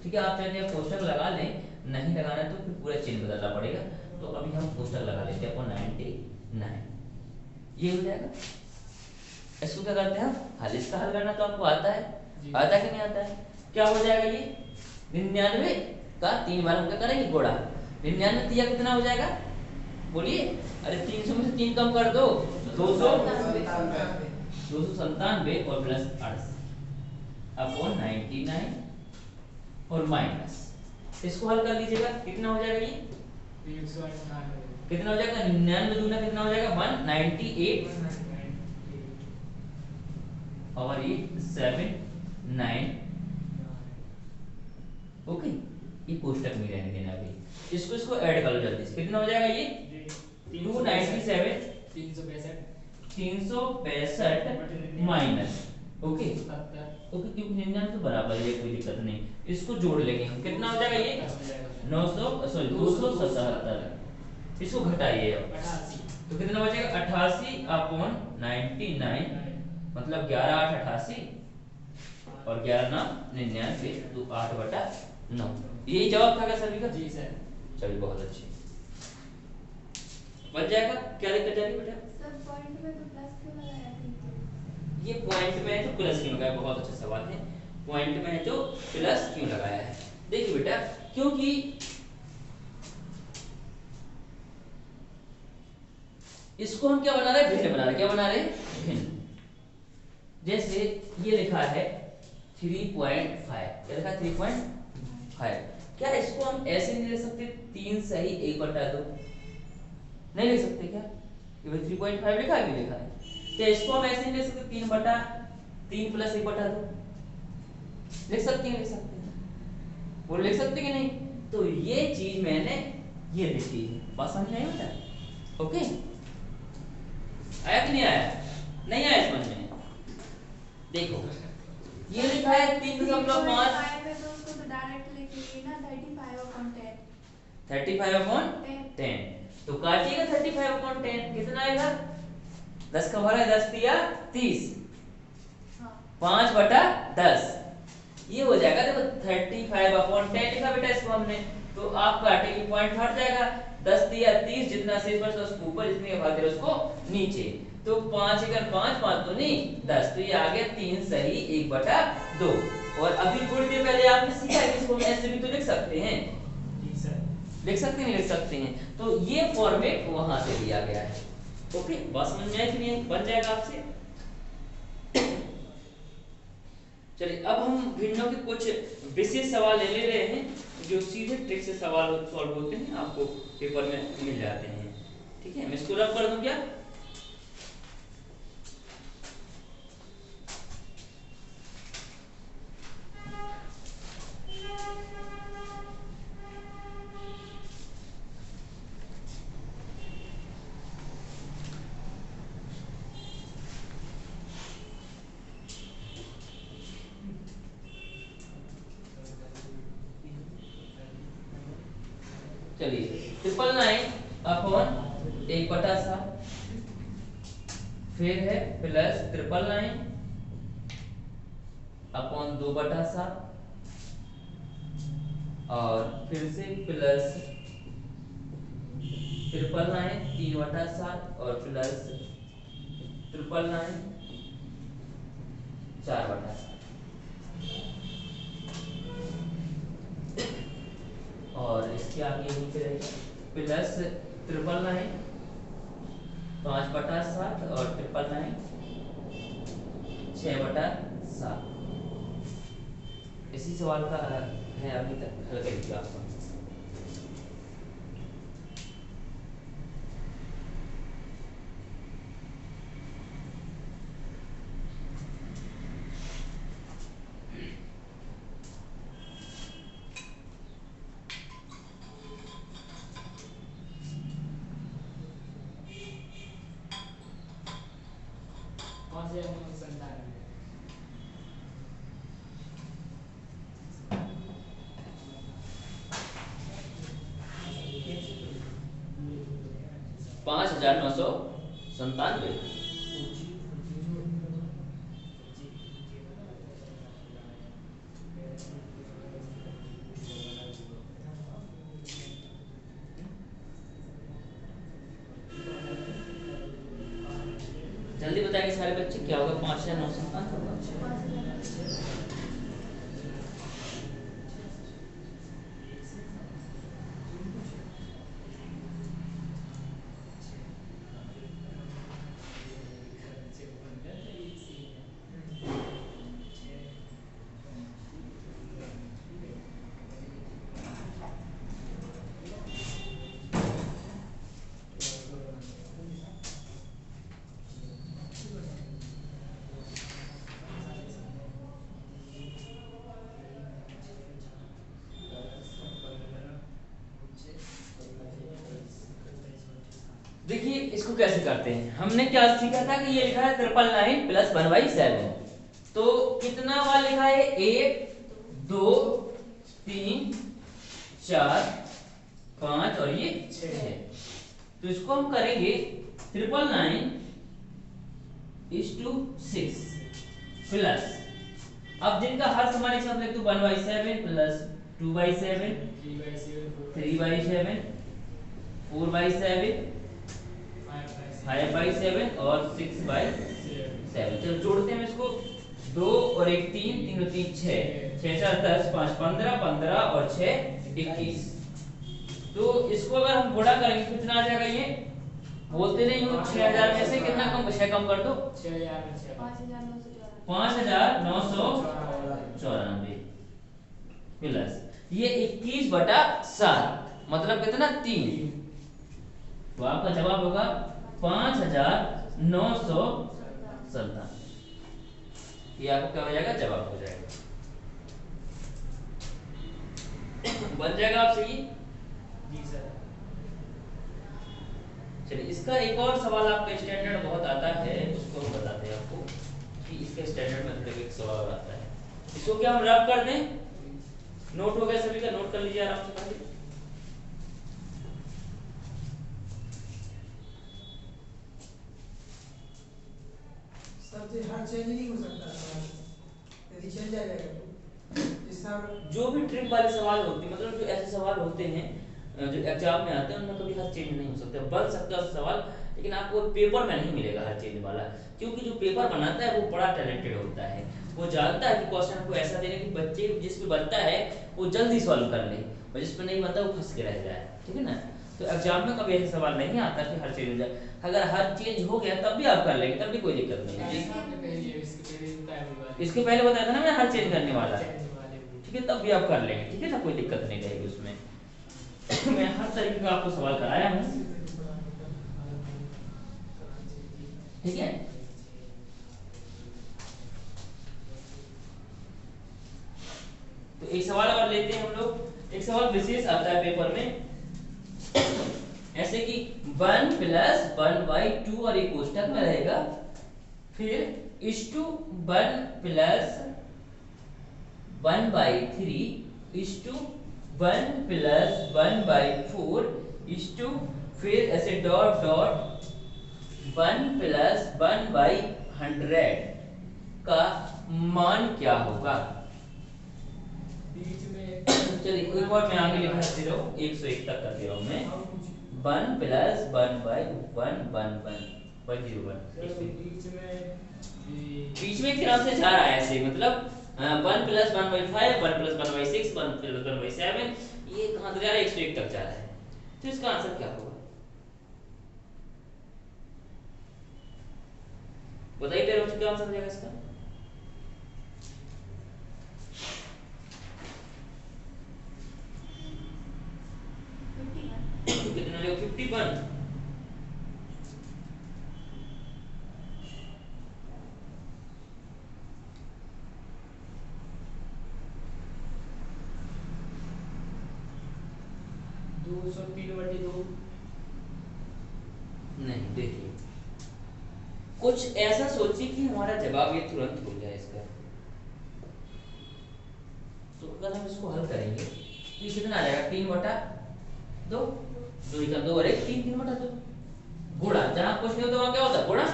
ठीक है आप चाहे कोष्टक लगा लें, नहीं लगाना तो फिर पूरा चिन्ह बदलना पड़ेगा। तो अभी हम कोष्टक लगा लेते हैं अपॉन 99। ये हो जाएगा। इसको क्या करते हैं हम? हल इसका हल करना तो आपको आता है, आता कि नहीं आता है? क्या हो जाएगा ये? 99 का 3 बार हम क्या करेंगे? गुणा। 99 तिया कितना हो जाएगा? बोलिए। अरे 300 में से 3 कम कर दो, 297 और प्लस 88 अपॉन 99 और माइनस। इसको हल कर लीजिएगा, कितना हो जाएगा ये? 398। कितना हो जाएगा? 99 दूना कितना हो जाएगा? 198 और 879। ओके ये कोष्टक में रहने देना। अभी इसको ऐड कर लो जल्दी से। कितना हो जाएगा ये? 297 365 माइनस ओके ओके क्योंकि 99 तो बराबर है, कोई दिक्कत नहीं। इसको जोड़ लेंगे हम, कितना हो जाएगा ये? 277। इसको घटाइए अब, तो कितना बचेगा? 88 अपॉन 99 मतलब 11 8 88 और 11 9 99 तो 8/9। यही जवाब था क्या सभी का? जी सर। चलिए बहुत अच्छे, बन जाएगा। क्या दिक्कत जा रही है बेटा? सर पॉइंट में तो प्लस क्यों लगाया था? ये पॉइंट में है तो प्लस क्यों लगाया? बहुत अच्छा सवाल है। पॉइंट में है तो प्लस क्यों लगाया है? देखिए बेटा, क्योंकि इसको हम क्या बना रहे हैं? भिन्न बना रहे हैं। क्या बना रहे हैं? भिन्न। जैसे ये लिखा है 3.5, क्या लिखा है? 3.5। क्या इसको हम ऐसे नहीं लिख सकते? 3 सही 1/2 नहीं लिख सकते क्या? ये 3.5 लिखा है कि लिखा है? क्या इसको हम ऐसे नहीं लिख सकते? 3/3 प्लस 1/2 लिख सकते हैं? लिख सकते हैं, वो लिख सकते कि नहीं? तो ये चीज मैंने ये लिखी है। बात समझ में आई बेटा? ओके आया कि नहीं आया? नहीं आया समझ में? देखो ये लिखा है 3.5 में तो उसको तो डायरेक्ट लिख लीजिए ना 35/10 35/10 तो काटिएगा 35/10 कितना आएगा? 10 का भरा 10 दिया 30 हाँ 5/10 ये हो जाएगा। देखो 35/10 लिखा बेटा इसको हमने, तो आप काटेंगे पॉइंट हट जाएगा। 10 दिया 30 जितना शेष बचा उसको ऊपर, जितने का भाग दिया उसको नीचे। तो 5 अगर 5 तो नहीं 10, तो ये आ गया 3 सही 1/2। और अभी थोड़ी देर पहले आपने सीखा कि इसको हम ऐसे भी तो लिख सकते हैं। जी सर। लिख सकते नहीं? लिख सकते हैं। तो ये फॉर्मेट वहां से लिया गया है। ओके बात समझ में आई कि नहीं? बन जाएगा आपसे। चलिए अब हम भिन्नों के कुछ विशेष सवाल ले रहे हैं जो सीधे ट्रिक से सवाल सॉल्व होते हैं, आपको पेपर में मिल जाते हैं। ठीक है मैं इसको रब कर दूं क्या? चलिए 999 अपॉन 1/7 फिर है प्लस 999 अपॉन 2/7 और फिर से प्लस 999 3/7 और प्लस 999 4/7 और इसके आगे नीचे रहेगा प्लस 999 5/7 और 999 6/7। इसी सवाल का है अभी तक हल कर दिया आपको। कौन से संतान 5,997। जल्दी बताएंगे सारे बच्चे क्या होगा? 5,997 होगा। 5,000। देखिए इसको कैसे करते हैं। हमने क्या सीखा था कि ये लिखा है 999 प्लस 1/7। तो कितना बार लिखा है? 1 2 3 4 5 और ये 6। तो इसको हम करेंगे 999 6 प्लस, अब जिनका हर समान एक साथ लिख दो 1/7 प्लस 2/7 3/7 4/7 5/7 और 6/7। चलो जोड़ते हैं इसको। 2 और 1 3 3 और 3 6 6 4 10 5 15 15 और 6 21। तो इसको अगर हम गुणा करेंगे कितना आ जाएगा? ये बोलते नहीं हो 6000 में से कितना कम? 6 कम कर दो। 5,994 प्लस ये 21/7 मतलब कितना? 3। तो आपका जवाब होगा 5,997। ये आपको क्या हो जाएगा? जवाब हो जाएगा। बन जाएगा आपसे ये। जी सर। चलिए इसका एक और सवाल आपका स्टैंडर्ड बहुत आता है, उसको हम बताते हैं आपको कि इसके स्टैंडर्ड में मतलब एक सवाल आता है। इसको क्या हम रब कर दें? नोट हो गया सभी का? नोट कर लीजिए आराम से खाली। सबसे हर चेंज नहीं हो सकता सवाल, यदि चेंज आ जाएगा तो जिसका जो भी ट्रिक वाले सवाल होते हैं, मतलब जो ऐसे सवाल होते हैं जो एग्जाम में आते हैं, उनमें कभी हर चेंज नहीं हो सकता। बन सकता है सवाल, लेकिन आपको पेपर में नहीं मिलेगा हर चेंज वाला, क्योंकि जो पेपर बनाता है वो बड़ा टैलेंटेड होता है। वो जानता है कि क्वेश्चन को ऐसा देने कि बच्चे जिस पे बनता है वो जल्दी सॉल्व कर ले, और जिस पे नहीं बनता वो फंस के रह जाए। ठीक है ना? तो एग्जाम में कभी ऐसा सवाल नहीं आता कि हर चेंज हो जाए। अगर हर चेंज हो गया तब भी आप कर लेंगे, तब भी कोई दिक्कत नहीं है। इसके पहले बताया था ना मैं हर चेंज करने वाला। ठीक है, तब भी आप कर लेंगे। ठीक है ना? कोई दिक्कत नहीं रहेगी उसमें। मैं हर तरीके का आपको सवाल कराया हूँ। ठीक है, तो एक सवाल और लेते हैं हम लोग। एक सवाल विशेष आता है पेपर में, ऐसे कि 1 प्लस 1/2 और एक कोष्टक में रहेगा, फिर इस टू 1 प्लस 1/3 इस टू 1 प्लस 1/4 इस टू, फिर ऐसे डॉट डॉट 1 प्लस 1/100 का मान क्या होगा? बीच में चलिए एक और मैं आगे लिखा दे रहा हूँ, 101 तक कर दे रहा हूँ मैं। 1 प्लस 1 बाई 1 1 1 101। बीच में क्रम से जा रहा है ऐसे, मतलब 1 plus 1 by 5, 1 plus 1 by 6, 1 plus 1 by 7, ये कहाँ तक जा रहा है? 101 तक जा रहा है। तो इसका आंसर क्या होगा बताइए मेरे बच्चों, क्या आंसर हो जाएगा इसका? कितना हो जाएगा? 51। नहीं, देखिए कुछ ऐसा सोचिए कि हमारा जवाब ये तुरंत हो जाए इसका। तो अगर हम इसको हल करेंगे तो ये कितना आ जाएगा? 3/2। 2 का 2 और 1 3, 3/2 गुणा, जहां कुछ नहीं होता वहां क्या होता है? गुणा।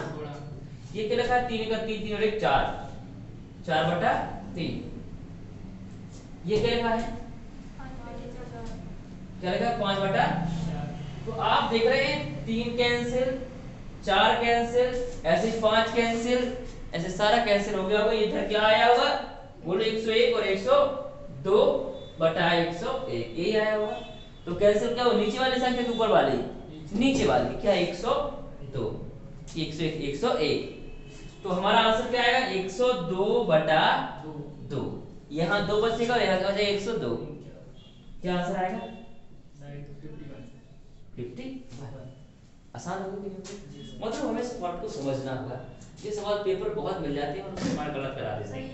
ये क्या लिखा है? 3 का 3, 3 और 1 4, 4/3। ये क्या लिखा है? क्या लिखा है? 5/4। तो आप देख रहे हैं 3 कैंसिल, 4 कैंसिल, ऐसे 5 कैंसिल, ऐसे सारा कैंसिल हो गया होगा। इधर क्या आया होगा? बोलो 101 और 102/101, यही आया होगा। तो कैंसिल क्या हो? नीचे वाली संख्या के ऊपर वाली, नीचे वाली क्या? 102, 101, 101। तो हमारा आंसर क्या आएगा? 102/2। यहाँ 2 बचेगा और यहाँ क्या हो जाएगा? 102। क्या आंसर आएगा? 51। आसान होगा कि नहीं? मतलब हमें सवाल को समझना होगा। ये सवाल पेपर बहुत मिल जाते हैं और उसमें हमारा गलत करा देते हैं।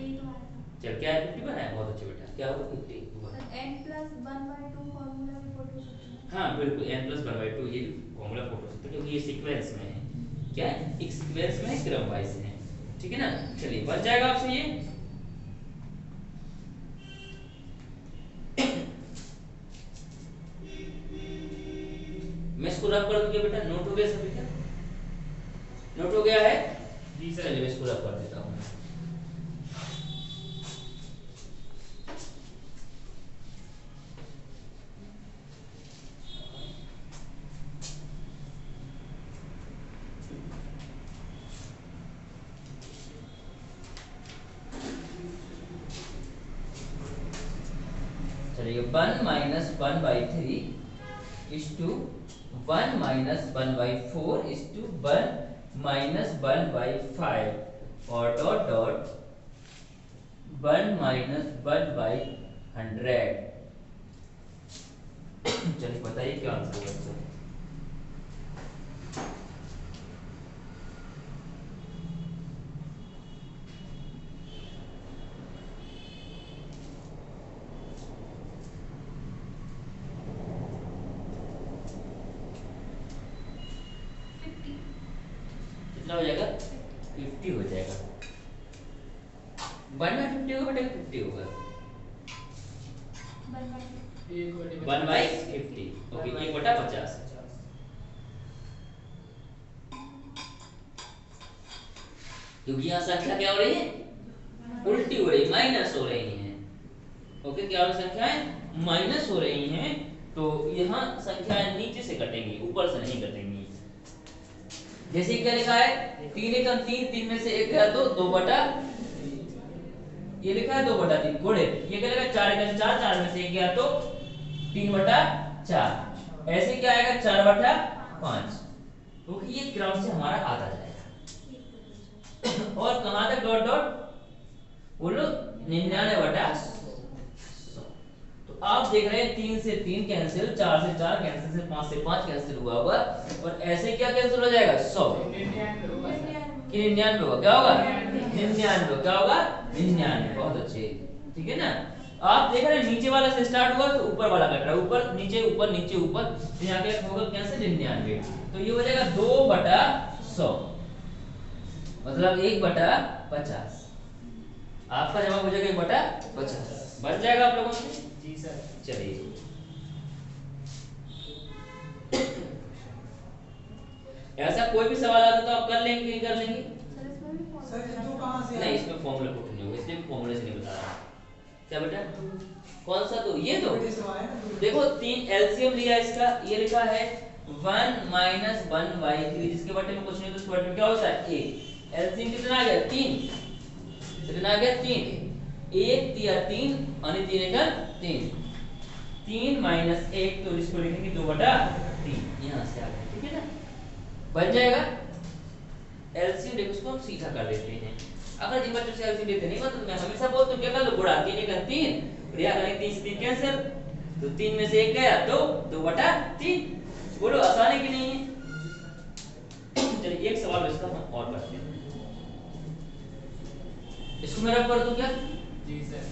चल क्या है? 51 है, बहुत अच्छे बेटा। क्या होगा? 50 हुआ। n+1/2 फॉर्मूला भी पुट हो सकता है। हाँ बिल्कुल, n+1/2 ये फॉर्मूला पुट हो सकता है क्योंकि ये सीक्वेंस में है। क्या है? एक सीक्वेंस में है, क्रम वाइज है। ठीक है ना? चलिए बन जाएगा आपसे ये। मैं इसको रफ कर दूंगा बेटा, नोट हो गया सभी का? नोट हो गया है? जी सर। चलिए मैं इसको रफ कर देता हूँ। चलिए 1 minus 1/3 is to 1 minus 1/4 is to 1 minus 1/5 और डॉट डॉट 1 minus 1/100। चलिए बताइए क्या आंसर होगा इसका? कितना हो जाएगा? 50 हो जाएगा। 1 में 50 होगा बेटा? 50 होगा। 1/50। ओके, 1/50। क्योंकि यहाँ संख्या क्या हो रही है? उल्टी हो रही, माइनस हो रही है। ओके, क्या हो रही? संख्याएं माइनस हो रही हैं, तो यहाँ संख्याएं नीचे से कटेंगी, ऊपर से नहीं कटेंगी। जैसे क्या लिखा है? 3 एकम 3, 3 में से 1 गया तो 2/, ये लिखा है 2/3 गुणे, ये क्या लिखा है? 4 एकम 4, 4 में से 1 गया तो 3/4। ऐसे क्या आएगा? 4/5। क्योंकि ये क्रम से हमारा आता जाएगा। और कहां तक डॉट डॉट? बोलो 99/100। तो आप देख रहे हैं 3 से 3 कैंसिल, 4 से 4 कैंसिल, से 5 से 5 कैंसिल हुआ होगा और ऐसे क्या कैंसिल हो जाएगा? 100 कि 99 होगा। क्या होगा? 99। क्या होगा? 99। बहुत अच्छे, ठीक है ना? आप देख रहे हैं नीचे वाला से स्टार्ट हुआ तो ऊपर वाला कट रहा है, ऊपर नीचे ऊपर नीचे ऊपर, तो यहाँ क्या होगा? कैंसिल 99। तो ये हो जाएगा 2/100, मतलब 1/50। आपका जवाब हो जाएगा 1/50। बन जाएगा आप लोगों से? जी सर। चलिए ऐसा कोई भी सवाल आता तो आप कर लेंगे कि नहीं कर लेंगे? सर इसमें भी सर ये फॉर्मूला दो कहाँ से नहीं, आए? इसमें फॉर्मूला पुट नहीं होगा, सिर्फ फॉर्मूले से नहीं बता रहा। क्या बेटा? कौन सा? तो ये तो बेटे सवाल है ना, दो। देखो 3 एलसीएम लिया इसका, ये लिखा है 1 - 1/3, जिसके बटे में कुछ नहीं तो उसके बटे में क्या होता है 1। एलसीएम कितना आ गया 3, कितना आ गया 3, 1 तिया 3 और 3 का 3, 3 - 1 तो इसको लिखेंगे 2/3, यहाँ से आ गया। ठीक है ना, बन जाएगा। एलसीएम देखो इसको हम सीधा कर लेते हैं। अगर जिन बच्चों से एलसीएम लेते नहीं मतलब मैं हमेशा बोलता हूँ क्या कर लो गुणा 3 का 3 और यहाँ करेंगे 3 से 3 कैंसिल, तो 3 में से 1 गया तो 2/3। बोलो आसान है कि नहीं है? चलिए एक सवाल इसका हम और करते हैं, इसको मैं रब कर दूं क्या? जी सर।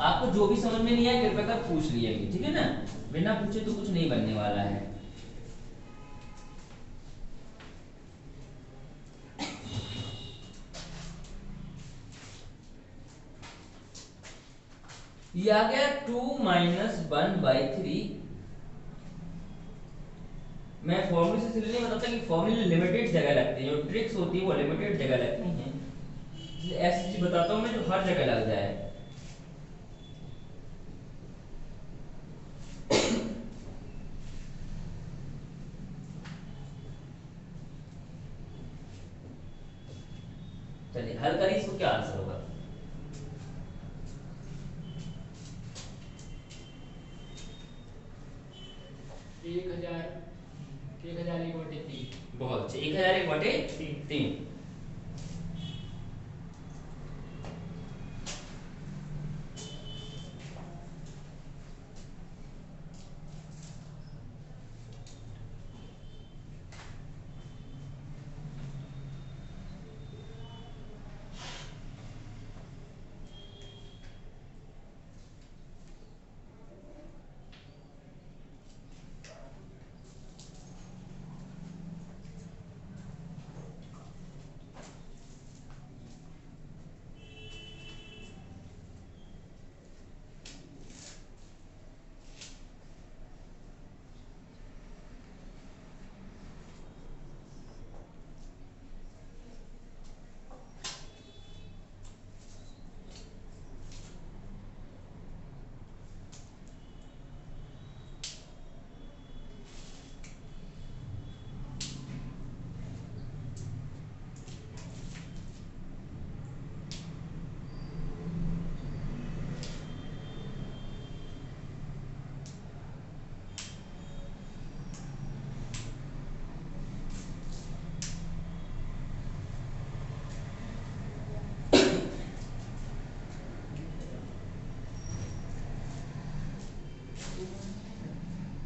आपको जो भी समझ में नहीं आया कृपया कर पूछ लीजिएगा, ठीक है ना, बिना पूछे तो कुछ नहीं बनने वाला है। ये आ गया 2 - 1/3। मैं फॉर्मूले से इसलिए नहीं बताता कि फॉर्मूले लिमिटेड जगह लगती है, जो ट्रिक्स होती है वो लिमिटेड जगह लगती हैं। ऐसी चीज बताता हूँ मैं जो हर जगह लग जाए। चलिए हल करिए, इसको क्या आंसर होगा? 1001/3। बहुत अच्छे, 1001/3।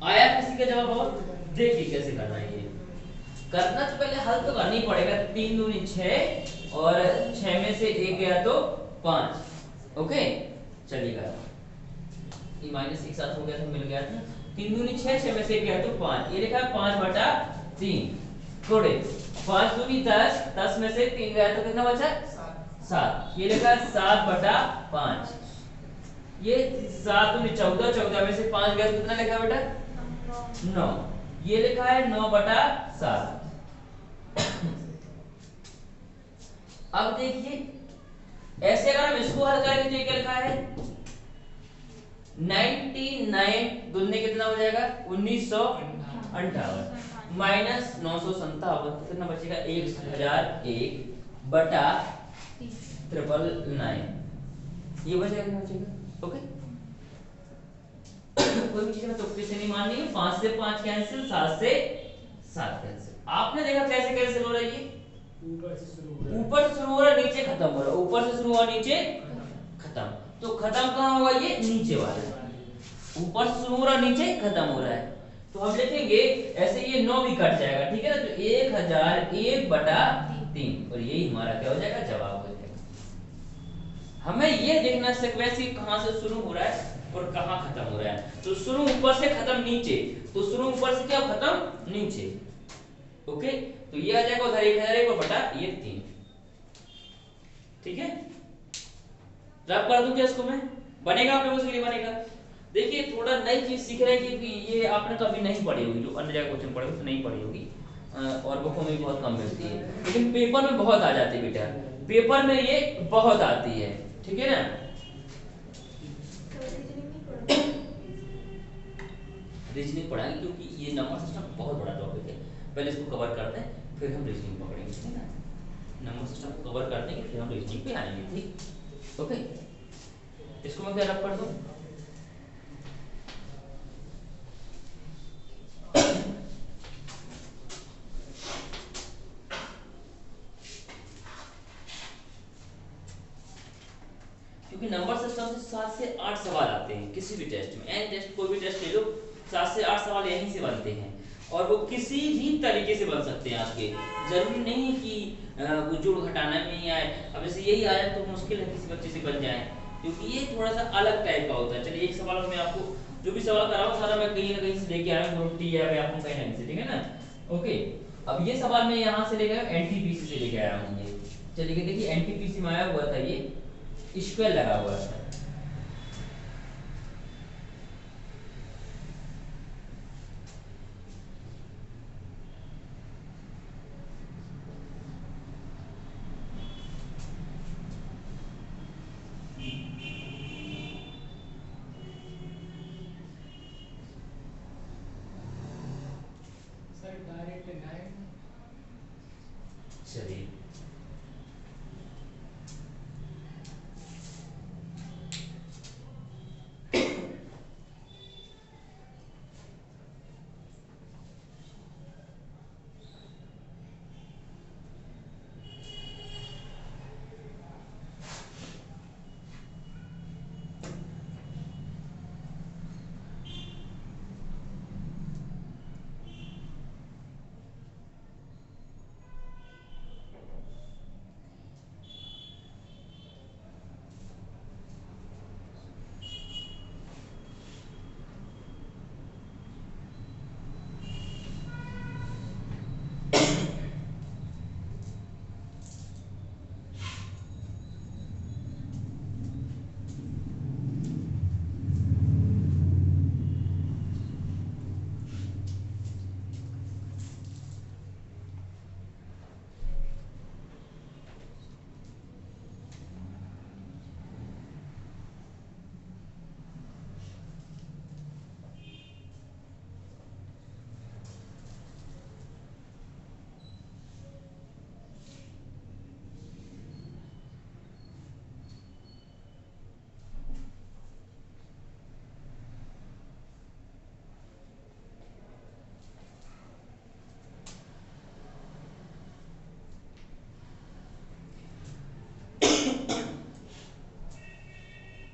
आया किसी का जवाब? और देखिए कैसे करना है। ये करना तो पहले हल तो करना ही पड़ेगा। 3 दूनी 6 और 6 में से 1 गया तो 5। ओके चलिएगा, ये माइनस एक साथ हो गया था, मिल गया था। 3 दूनी 6, 6 में से 1 गया तो 5। ये लिखा है 5/3 थोड़े 5 दूनी 10, 10 में से 3 गया तो कितना बचा? 7। ये लिखा है 7/5। ये 7 दूनी 14, 14 में से 5 गया तो कितना लिखा बेटा? 9। ये लिखा है 9/7। अब देखिए ऐसे अगर हम इसको हल करेंगे तो ये क्या लिखा है 99 दूनी कितना हो जाएगा 1958 माइनस 957 तो कितना बचेगा 1001/999 ये बचेगा। ओके कोई भी चीज में तुक्के से नहीं माननी है। 5 से 5 कैंसिल, 7 से 7 कैंसिल। आपने देखा कैसे कैंसिल हो रहा है? ये ऊपर से शुरू हो रहा है, ऊपर से शुरू हो रहा है नीचे खत्म हो रहा है, ऊपर से शुरू हुआ नीचे खत्म। तो खत्म कहाँ हुआ? ये नीचे वाला। ऊपर से शुरू हो रहा है नीचे खत्म हो रहा है। तो हम लिखेंगे ऐसे ये 9 भी कट जाएगा, ठीक है ना। तो 1001/3 और यही हमारा क्या हो जाएगा जवाब हो जाएगा। हमें ये देखना सीक्वेंस कहां से शुरू हो रहा है और कहां खत्म हो रहा है। तो शुरू ऊपर से खत्म नीचे, तो शुरू ऊपर से क्या खत्म नीचे। ओके तो ये आ जाएगा उधर 1001/3। ठीक है रब कर दूं क्या इसको मैं? बनेगा आप लोगों के लिए बनेगा। देखिए थोड़ा नई चीज सीख रहे हैं कि ये आपने कभी नहीं पढ़ी होगी, जो अन्य जगह क्वेश्चन पढ़े तो नहीं पढ़ी होगी और बुकों में भी बहुत कम मिलती है, लेकिन पेपर में बहुत आ जाती है बेटा। पेपर में ये बहुत आती है, ठीक है ना। तो रीजनिंग नहीं पढ़ोगे? रीजनिंग पढ़ाएंगे क्योंकि ये नंबर सिस्टम बहुत बड़ा टॉपिक है, पहले इसको कवर करते हैं फिर हम रीजनिंग पकड़ेंगे, ठीक है ना। नंबर सिस्टम को कवर कर देंगे फिर हम रीजनिंग पे आएंगे, ठीक। ओके, इसको मैं क्या रख कर दूं, क्योंकि नंबर सिस्टम से 7 से 8 सवाल आते हैं किसी भी टेस्ट में, एनी टेस्ट कोई भी टेस्ट ले लो 7 से 8 सवाल यहीं से बनते हैं और वो किसी भी तरीके से बन सकते हैं आपके, जरूरी नहीं है कि वो जोड़ घटाना में ही आए। अब जैसे यही आया तो मुश्किल है किसी बच्चे से बन जाए, क्योंकि ये थोड़ा सा अलग टाइप का होता है। चलिए एक सवाल में आपको जो भी सवाल करा हूं सारा मैं कहीं ना कहीं से लेके आया हूं, ग्रुप टी या आपको कहीं ना कहीं से, ठीक है ना। ओके, अब ये सवाल मैं यहाँ से लेके आया, एनटीपीसी से लेके आया हूँ ये। चलिए देखिए एनटीपीसी में आया हुआ था, ये स्क्वायर लगा हुआ था। सर डायरेक्ट 9 चलिए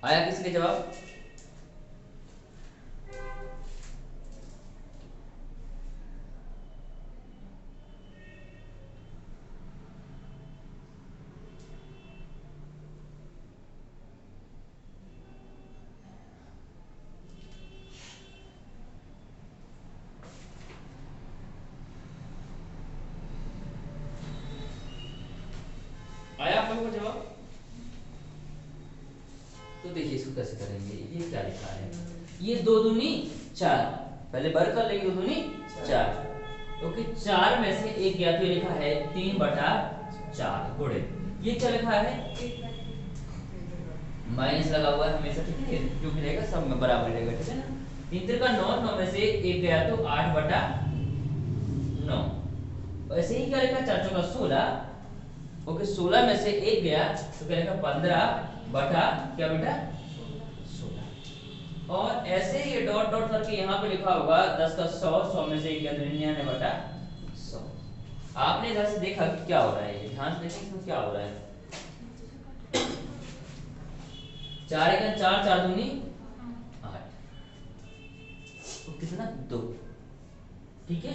आया किसी का जवाब? आया आप लोगों को जवाब? तो देखिए इसको कैसे करेंगे, ये क्या लिखा है, ये 2 दूनी 4, पहले बर कर लेंगे, 2 दूनी 4। ओके, 4 में से एक गया तो ये लिखा है 3/4 गुणे, ये क्या लिखा है माइनस लगा हुआ है हमेशा, ठीक है, जो भी रहेगा सब में बराबर रहेगा, ठीक है ना। 3 का 9, 9 में से एक गया तो 8/9, ऐसे ही क्या लिखा 4 का 16। ओके, 16 में से एक गया तो क्या लिखा 15 क्या बेटा 16। और ऐसे ही ये डॉट डॉट करके यहाँ पे लिखा होगा 10 का 100, 100 में से एक गया तो 99/100। आपने इधर से देखा कि क्या हो रहा है, ध्यान से देखिए इसमें क्या हो रहा है। 4 1 4, 4 दूनी 8, तो कितना 2, ठीक है।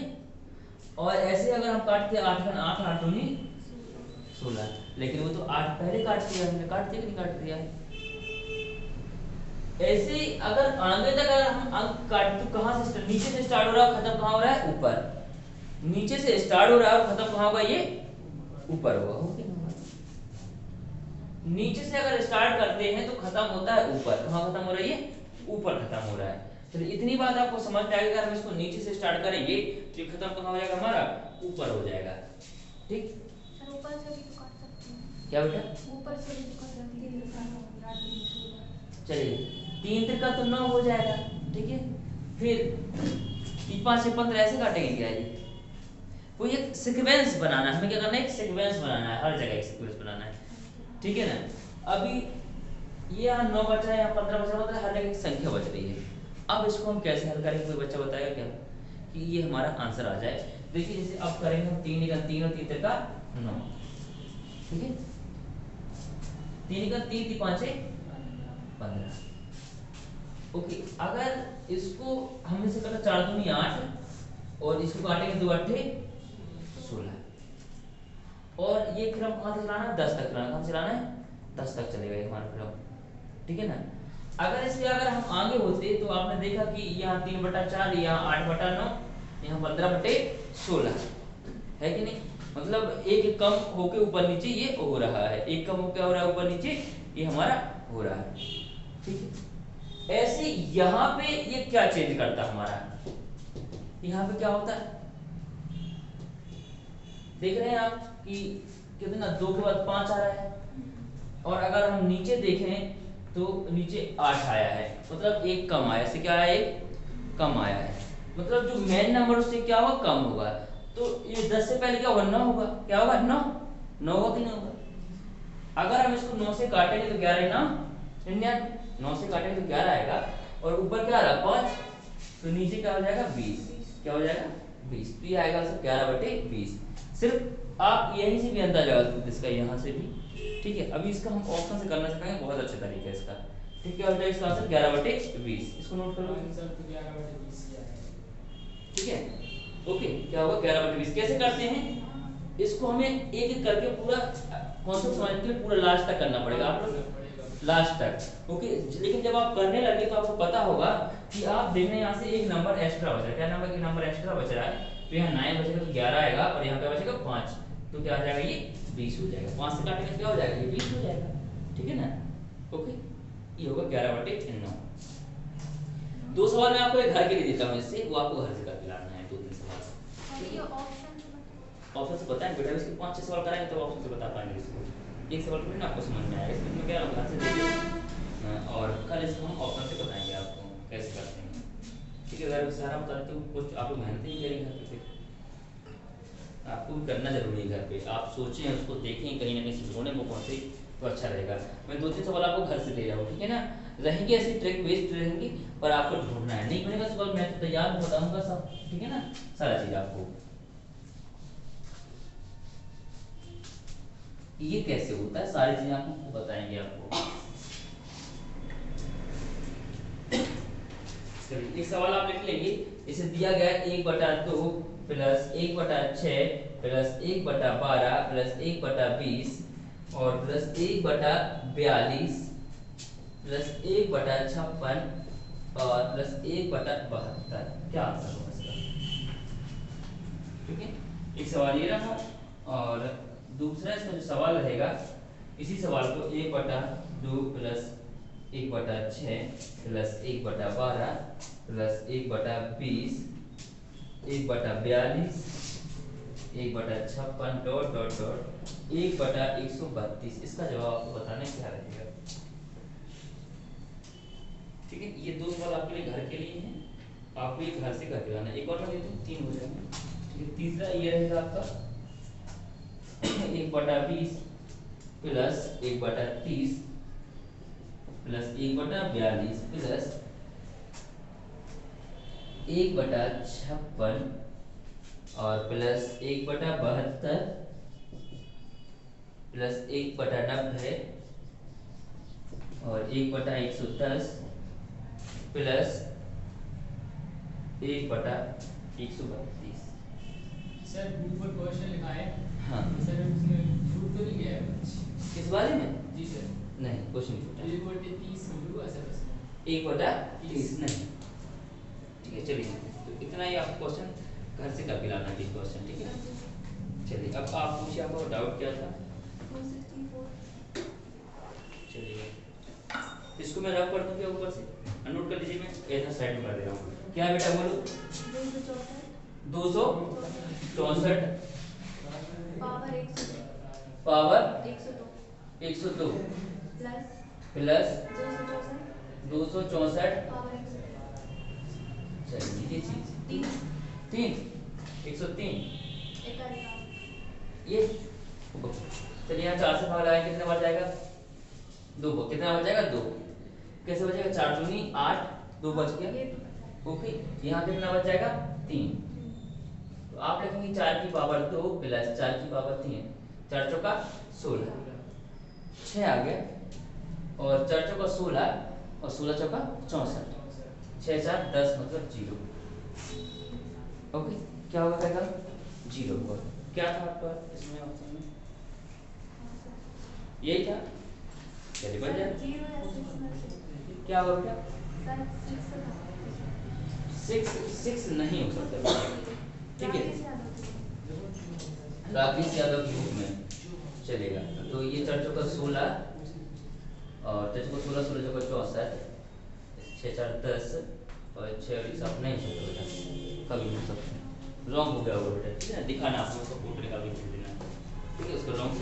और ऐसे अगर हम काटते 8 1 8, 8 दूनी 16, लेकिन वो तो 8 पहले काट दिया हमने, काट दिया कि नहीं काट दिया है। ऐसे ही अगर आगे तक अगर हम अंक काट तो कहां से नीचे से स्टार्ट हो रहा है, खत्म कहां हो रहा है ऊपर, नीचे से स्टार्ट हो रहा है और खत्म कहां होगा ये ऊपर होगा, हो गया। नीचे से अगर स्टार्ट करते हैं तो खत्म होता है ऊपर, कहां खत्म हो रहा है ये ऊपर खत्म हो रहा है। चलिए इतनी बात आपको समझ में आएगी, अगर हम इसको नीचे से स्टार्ट करेंगे तो ये खत्म कहां हो जाएगा हमारा ऊपर हो जाएगा, ठीक। सर ऊपर से भी तो काट सकते हैं। क्या बेटा? ऊपर से भी कुछ रखती है दिखाना 8 3 16। चलिए 3 त्रिका तो 9 हो जाएगा, ठीक है। फिर 3 5 6 15 ऐसे काटेंगे क्या ये? वो एक सीक्वेंस बनाना है, हमें क्या करना है, एक सीक्वेंस बनाना है, हर जगह एक सीक्वेंस बनाना है, ठीक है ना। अभी ये यहाँ 9 बचा है, यहाँ 15 बचा, मतलब हर जगह एक संख्या बच रही है। अब इसको हम कैसे हल करेंगे, कोई बच्चा बताएगा क्या कि ये हमारा आंसर आ जाए? देखिए जैसे अब करेंगे हम 3 का 3 और 3 का 9, ठीक है। 3 का 3 3 5 15। ओके, अगर इसको हमने से कटा 4 दूनी 8 और इसको काटेंगे 2 8 16 और ये क्रम कहाँ तक चलाना है, 10 तक चलाना, कहाँ चलाना है, 10 तक चलेगा ये हमारा क्रम, ठीक है ना। अगर इसके अगर हम आगे होते तो आपने देखा कि यहाँ 3/4, यहाँ 8/9, यहाँ 15/16 है कि नहीं। मतलब एक कम होके ऊपर नीचे ये हो रहा है, एक कम होके हो रहा है ऊपर नीचे ये हमारा हो रहा है, ठीक है। ऐसे यहाँ पे ये क्या चेंज करता है हमारा, यहाँ पे क्या होता है देख रहे हैं आप कि कितना 2 के बाद 5 आ रहा है, और अगर हम नीचे देखें तो नीचे 8 आया है, मतलब एक कम आया, इससे क्या आया, एक कम आया है, मतलब जो मेन नंबर उससे क्या होगा, कम होगा। तो ये 10 से पहले क्या होगा, 9 होगा, क्या होगा, 9 होगा कि नहीं होगा। अगर हम इसको 9 से काटेंगे तो 11 9 99, 9 से काटेंगे तो 11 आएगा, और ऊपर क्या आ रहा 5, तो नीचे क्या हो जाएगा 20, क्या हो जाएगा 20, तो ये आएगा 11/20। सिर्फ आप यहीं से भी अंदाजा लगा सकते इसका, यहाँ से भी, ठीक है। अभी इसका हम ऑप्शन से करना सिखाएंगे, बहुत अच्छे तरीके है इसका, ठीक है। हो जाएगा इसका आंसर 11/20, इसको नोट कर लो आंसर तो 11/20 ही आएगा, ठीक है। ओके, क्या होगा 11/20, कैसे करते हैं इसको, हमें एक एक करके पूरा कॉन्सेप्ट समझने के लिए पूरा लास्ट तक करना पड़ेगा, आप लोग लास्ट तक, ओके। लेकिन जब आप करने लगे तो आपको पता होगा कि आप देखने यहाँ से एक नंबर एक्स्ट्रा बच रहा है, क्या नंबर, एक नंबर एक्स्ट्रा बच रहा है, तो यहाँ 9 बचेगा तो 11 आएगा, और यहाँ पे बचेगा 5, तो क्या हो जाएगा, ये 20 हो जाएगा। 5 से काटेंगे क्या हो जाएगा, ये 20 हो जाएगा, ठीक है ना। ओके, ये होगा 11/9। 2 सवाल मैं आपको एक घर के लिए देता हूँ, इससे वो आपको घर से करके लाना है, 2-3 सवाल। और ये ऑप्शन से बताओ। ऑप्शन से बताएं बेटा, इसके 5-6 सवाल कराएंगे तो ऑप्शन से बता पाएंगे इसको, एक सवाल थोड़ी ना आपको समझ में आएगा, इसमें क्या घर से देखिए, और कल इसको हम ऑप्शन से बताएंगे आपको कैसे करते हैं, ठीक है। अगर सारा बताते हो कुछ आप लोग मेहनत नहीं करेंगे घर पे, आपको भी करना जरूरी है घर पे, आप सोचें उसको देखें, कहीं ना कहीं से ढूंढें वो कौन सी, तो अच्छा रहेगा। मैं 2-3 सवाल आपको घर से दे रहा हूँ, ठीक है ना। रहेंगे ऐसी ट्रिक वेस्ट रहेंगी, और आपको ढूंढना है, नहीं बनेगा सवाल मैं तो तैयार बताऊंगा सब, ठीक है ना, सारा चीज आपको। ये कैसे होता है सारी चीजें आपको बताएंगे आपको। चलिए एक सवाल आप लिख लेंगे, इसे दिया गया 1/2 प्लस 1/6 प्लस 1/12 प्लस 1/20 और प्लस 1/42 प्लस 1/56 और प्लस 1/72, क्या आंसर होगा इसका, ठीक है। एक सवाल ये रहा, और दूसरा इसका जो सवाल रहेगा, इसी सवाल को 1/2 plus 1/6 plus 1/12 plus 1/20 1/42 1/56 dot dot dot 1/132, इसका जवाब आपको बताना है क्या रहेगा, ठीक है। ये 2 सवाल आपके लिए घर के लिए हैं, आपको ये घर से करके लाना है। एक और मैं देता हूँ, 3 हो जाएंगे, ठीक है। तीसरा ये रहेगा आपका 1/20 प्लस 1/30 प्लस 1/42 प्लस 1/56 और प्लस 1/72 प्लस 1/90 और 1/110 प्लस 1/132। सर ऊपर क्वेश्चन लिखा है, हाँ, सर उसमें छूट तो नहीं गया है कुछ? किस बारे में? जी सर, नहीं, कुछ नहीं छूटा। 1/30 मिलूगा सर उसमें? 1/30 नहीं, ठीक है। चलिए तो इतना ही आप क्वेश्चन घर से करके लाना है, क्वेश्चन, ठीक है। चलिए अब आप पूछिए, आपको डाउट क्या था। 264। चलिए इसको मैं रफ कर दूं क्या ऊपर से, नोट कर लीजिए, मैं इधर साइड में कर दे रहा हूँ। क्या बेटा बोलो? 264 264 power 102 power 102 102 plus plus 264 264। Power चलिए ये चीज 3 3 103 इकाई ये चलिए यहाँ 4 से भाग लगाएंगे कितना बच जाएगा 2 को कितना बच जाएगा 2 कैसे बचेगा 4 दूनी 8 2 बच गया ये ओके यहाँ कितना बच जाएगा 3 तो आप लिखेंगे 4 की पावर 2 प्लस 4 की पावर 3 4 चौका 16 6 आ गया और 4 चौका 16 और 16 चौका 64 6 4 10 मतलब 0 ओके क्या होगा कहेगा 0 होगा क्या था आपका इसमें ऑप्शन में यही था चलिए बढ़ जाए 0 या 6 में से क्या होगा बेटा सर 6 6 नहीं हो सकता ठीक है राकेश यादव के रूप में चलेगा तो ये 4 चौका 16 और 4 चौका 16 16 चौका 64 6 4 10 और 6 और 7 नहीं हो सकता बेटा कभी हो सकता रॉन्ग हो गया होगा बेटा ठीक है दिखाना आपको उसको कोड निकाल के भेज देना ठीक है उसका रॉन्ग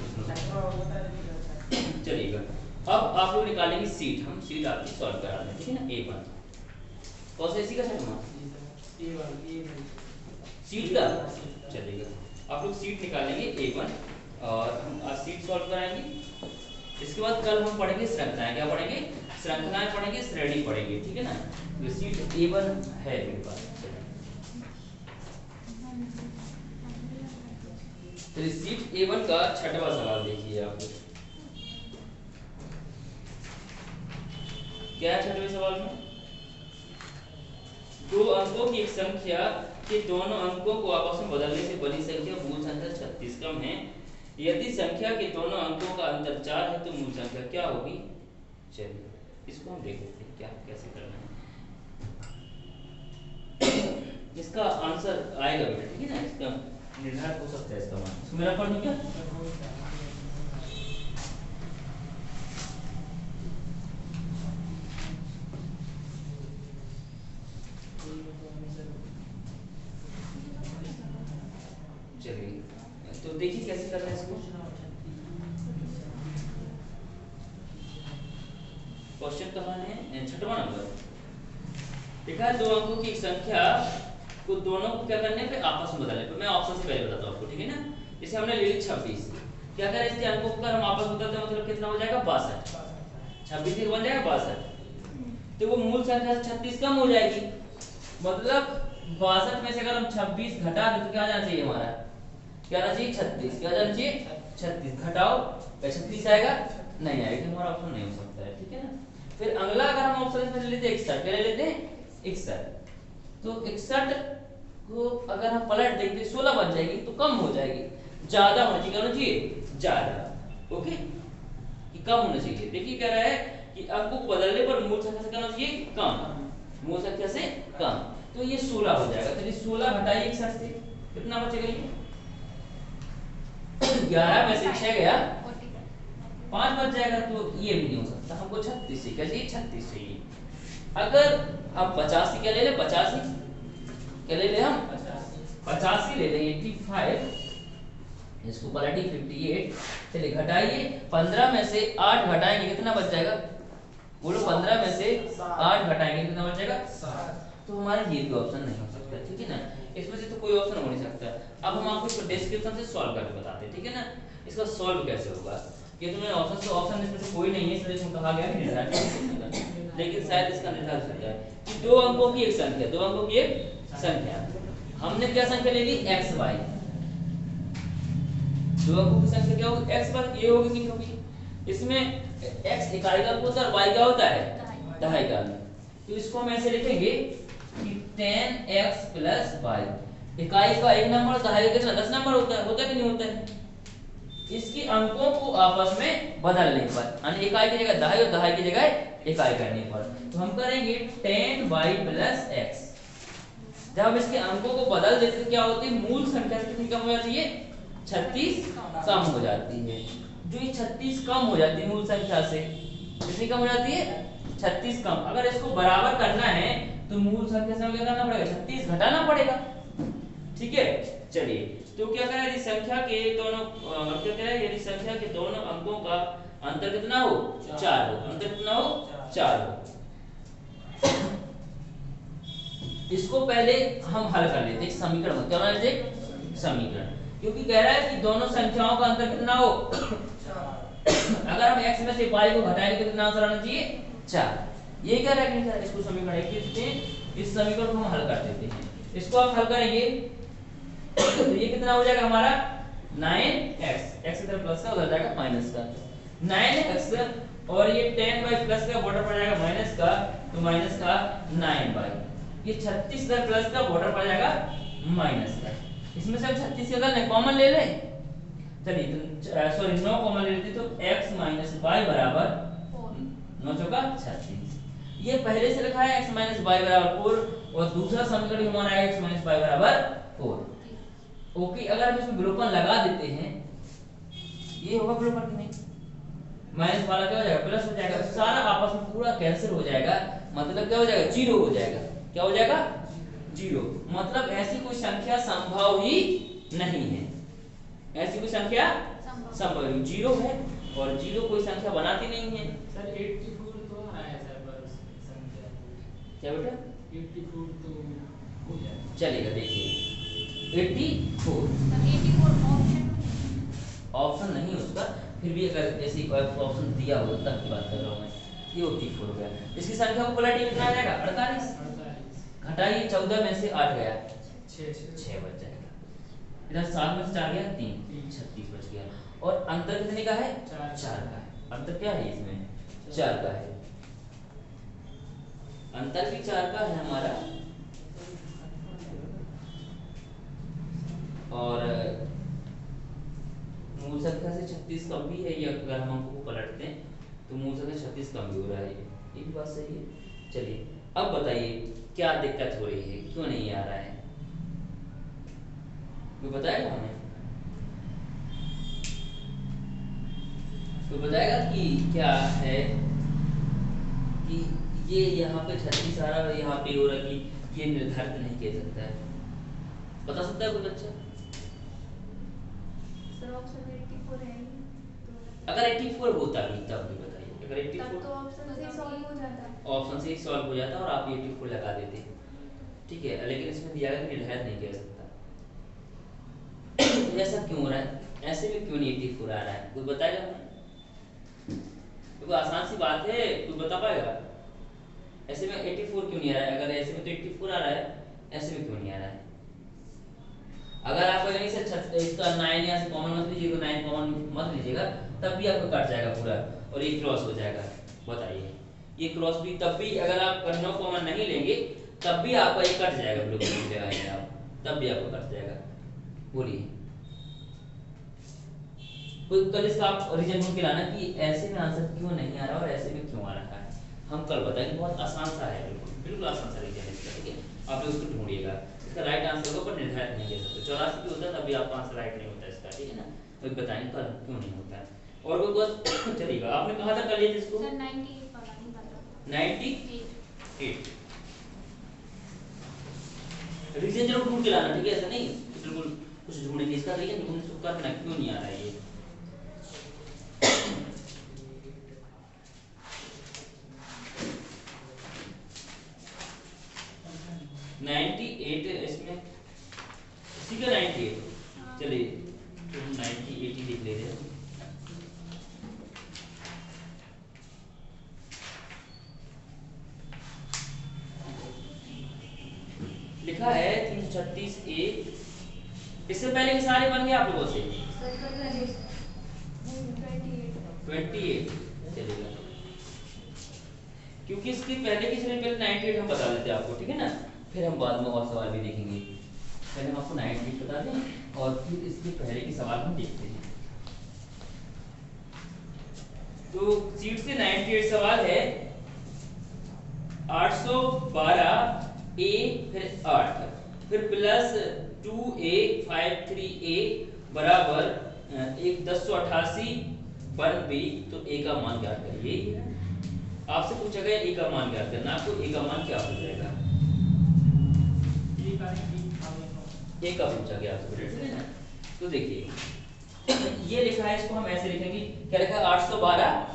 चलिएगा अब आप लोग निकालेंगे सीट हम सीट आपकी सॉल्व करा दें ठीक है ना A1 कौन सा इसी का छठवां सीट का चलेगा आप लोग सीट निकालेंगे A1 और हम आज सीट सॉल्व कराएंगे इसके बाद कल हम पढ़ेंगे श्रृंखलाएं क्या पढ़ेंगे श्रृंखलाएं पढ़ेंगे श्रेणी पढ़ेंगे ठीक है ना तो सीट A1 है मेरे पास तो सीट A1 का छठवां सवाल देखिए आप क्या है छठवें सवाल में दो अंकों की एक संख्या के दोनों अंकों को आपस में बदलने से बड़ी संख्या मूल संख्या 36 कम है यदि संख्या के दोनों अंकों का अंतर 4 है तो मूल संख्या क्या होगी चलिए इसको हम देख लेते हैं क्या कैसे करना है इसका आंसर आएगा बेटा ठीक है ना इसका निर्धारण हो सकता है इसका मान इसको मेरा पढ़ क्या चलिए तो देखिए कैसे करना है इसको क्वेश्चन कहाँ है छठवां नंबर देखा है दो अंकों की एक संख्या को दोनों को क्या करने पे आपस में बदलने पे मैं ऑप्शन से पहले बताता हूँ आपको ठीक है ना जैसे हमने ले ली 26 क्या करें इसके अंकों को अगर हम आपस में बदलते हैं मतलब कितना हो जाएगा 62 26 से बन जाएगा 62 तो वो मूल संख्या से 36 कम हो जाएगी मतलब 62 में से अगर हम 26 घटा दें तो क्या जाना चाहिए हमारा क्या आना चाहिए 36 क्या जाना चाहिए 36 घटाओ 36 आएगा नहीं आएगा हमारा ऑप्शन नहीं हो सकता है ठीक है ना फिर अगला अगर हम ऑप्शन में ले लेते हैं 61 क्या ले लेते हैं 61 तो 61 को अगर हम पलट देंगे 16 बन जाएगी तो कम हो जाएगी ज्यादा होना चाहिए क्या होना चाहिए ज्यादा ओके कि कम होना चाहिए देखिए कह रहा है कि अंकों को बदलने पर मूल संख्या से क्या होना चाहिए कम मूल संख्या से कम तो ये 16 हो जाएगा चलिए 16 घटाइए 61 से कितना बचेगा ये 11 में से 6 गया 5 बच जाएगा तो ये भी नहीं हो सकता हमको 36 से क्या चाहिए 36 चाहिए अगर हम 85 क्या ले ले 85 क्या ले ले हम 85 ले ले 85 इसको पलटी 58 चलिए घटाइए 15 में से 8 घटाएंगे कितना बच जाएगा बोलो 15 में से 8 घटाएंगे कितना बच जाएगा 7 तो हमारा ये भी ऑप्शन नहीं हो सकता ठीक है ना इसमें से तो कोई ऑप्शन हो नहीं सकता अब हम आपको इसको डिस्क्रिप्शन से सॉल्व करके बताते हैं ठीक है ना इसका सॉल्व कैसे होगा ये तो मैंने ऑप्शन इसमें से कोई नहीं है इसलिए इसमें कहा गया है निर्धारण लेकिन शायद इसका निर्धारण हो सकता है कि दो अंकों की एक संख्या दो अंकों की एक संख्या हमने क्या संख्या ले ली x y दो अंकों की संख्या क्या होगी x y ये होगी कितनी होगी इसमें x इकाई का होता है और y क्या होता है दहाई का तो इसको हम ऐसे लिखेंगे कि 10x + y इकाई का एक नंबर दहाई का कितना 10 नंबर होता है कि नहीं होता है इसके अंकों को आपस में बदलने पर यानी इकाई की जगह दहाई और दहाई की जगह इकाई करने पर तो हम करेंगे 10y + x जब हम इसके अंकों को बदल देते तो क्या होती है मूल संख्या से कितनी कम हो जाती है 36 कम हो जाती है जो ये 36 कम हो जाती है मूल संख्या से कितनी कम हो जाती है 36 कम अगर इसको बराबर करना है तो मूल संख्या से क्या करना पड़ेगा 36 घटाना पड़ेगा ठीक है चलिए तो क्या करें यदि संख्या के दोनों क्या करें यदि संख्या के दोनों अंकों का अंतर कितना हो 4 हो, अंतर कितना हो 4 हो। इसको पहले हम हल कर लेते हैं समीकरण में, क्या बना लेते समीकरण, क्योंकि कह रहा है कि दोनों संख्याओं का अंतर कितना हो अगर हम x में से y को घटाएंगे तो कितना आंसर आना चाहिए 4। ये क्या रखने का इसको समीकरण एक लिखते हैं, इस समीकरण को हम हल कर देते हैं। इसको आप हल करेंगे तो ये कितना हो जाएगा हमारा 9x, x की तरफ प्लस का उधर जाएगा माइनस का 9x, और ये 10y प्लस का बॉर्डर पड़ जाएगा माइनस का, तो माइनस का 9y, ये 36 इधर प्लस का बॉर्डर पड़ जाएगा माइनस का। इसमें से हम 36 का अगर कॉमन ले लें, चलिए तो सॉरी 9 कॉमन ले लेते तो x माइनस y बराबर 9 चौका 36। ये पहले से लिखा है x माइनस y बराबर 4, और दूसरा समीकरण हमारा है x माइनस y बराबर 4। ओके, अगर हम इसमें विलोपन लगा देते हैं, ये होगा विलोपन कि नहीं, माइनस वाला क्या हो जाएगा प्लस हो जाएगा, सारा आपस में पूरा कैंसिल हो जाएगा, मतलब क्या हो जाएगा जीरो हो जाएगा। क्या हो जाएगा जीरो, मतलब ऐसी कोई संख्या संभव ही नहीं है, ऐसी कोई संख्या संभव ही जीरो है, और जीरो कोई संख्या बनाती नहीं है। सर 84 तो आया सर, पर संख्या क्या बेटा 84 तो हो जाएगा, चलेगा, देखिए 84 ऑप्शन नहीं उसका, फिर भी अगर जैसे ऑप्शन दिया हो तब की बात कर रहा हूँ मैं, ये 84 हो गया। इसकी संख्या को पलटिए कितना आ जाएगा 48, घटाइए 14 में से 8 गया 6 बच जाएगा, इधर 7 में से 4 गया 3, 36 बच गया। और अंतर कितने का है 4 का है, अंतर क्या है इसमें 4 का है, अंतर भी 4 का है हमारा। और मूल संख्या से 36 कम भी है, ये अगर हम अंकों को पलटते हैं तो मूल संख्या 36 कम भी हो रहा है, ये भी बात सही है। चलिए अब बताइए क्या दिक्कत हो रही है, क्यों नहीं आ रहा है, कोई बताएगा हमें, कोई बताएगा कि क्या है कि ये यहाँ पे 36 आ रहा है, यहाँ पे हो रहा है कि ये निर्धारित नहीं किया सकता है, बता सकता है कोई बच्चा? अगर 84 होता भी तब भी बताइए, अगर 84 तो ऑप्शन से सॉल्व हो जाता, ऑप्शन से ही सॉल्व हो जाता और आप 84 लगा देते, ठीक है, लेकिन इसमें दिया गया निर्धारित नहीं किया सकता। ऐसा क्यों हो रहा है, ऐसे में क्यों नहीं 84 आ रहा है, कोई बताएगा हमें? तो आसान सी बात है, कोई बता पाएगा ऐसे में 84 क्यों नहीं आ रहा है? अगर ऐसे में तो 84 आ रहा है, ऐसे में क्यों नहीं आ रहा है? अगर आप यहीं से इसका 9 यहाँ से कॉमन मत लीजिएगा, 9 कॉमन मत लीजिएगा, तब भी आपको कट जाएगा पूरा और ये क्रॉस हो जाएगा। बताइए ये क्रॉस भी तब भी अगर आप 9 कॉमन नहीं लेंगे तब भी आपका ये कट जाएगा, बिल्कुल लगाएंगे आप तब भी आपको कट जाएगा। बोलिए कोई कल इसका आप रीजन ढूंढ के लाना कि ऐसे में आंसर क्यों नहीं आ रहा और ऐसे में क्यों आ रहा है, हम कल बताएंगे। बहुत आसान सा है, बिल्कुल बिल्कुल आसान सा रीजन है इसका, ठीक है, आप लोग उसको ढूंढिएगा। इसका राइट आंसर को पर निर्धारित नहीं कर सकते, 84 भी होता है तभी आपका आंसर राइट नहीं होता इसका, ठीक है ना, तो बताएंगे कल क्यों नहीं होता है। और कोई बात चलेगा, आपने कहा था कल ये जिसको 98 रीजन जरूर ढूंढ के लाना, ठीक है, ऐसा नहीं बिल्कुल कुछ ढूंढेंगे, इसका रीजन ढूंढने से करना क्यों नहीं आ रहा है ये। 98 इसमें इसी का 98, चलिए तो 98 ही लिख लेते हैं। लिखा है 336A, इससे पहले के सारे बन गए आप लोगों से 28 चलेगा, क्योंकि इसके पहले की श्रेणी पहले 98 हम बता देते हैं आपको, ठीक है ना, फिर हम बाद में और सवाल भी देखेंगे। पहले हम आपको 98 बता दें और फिर इसके पहले के सवाल हम देखते हैं। तो सीट से 98 सवाल है 812 A फिर 8 फिर प्लस 2A 53A बराबर 1088 1B, तो A का मान ज्ञात करिए। आपसे पूछा गया A का मान ज्ञात करना, आपको A का मान क्या हो जाएगा? A का पूछा गया आपसे, ठीक है ना। तो देखिए ये लिखा है, इसको हम ऐसे लिखेंगे, क्या लिखा है 812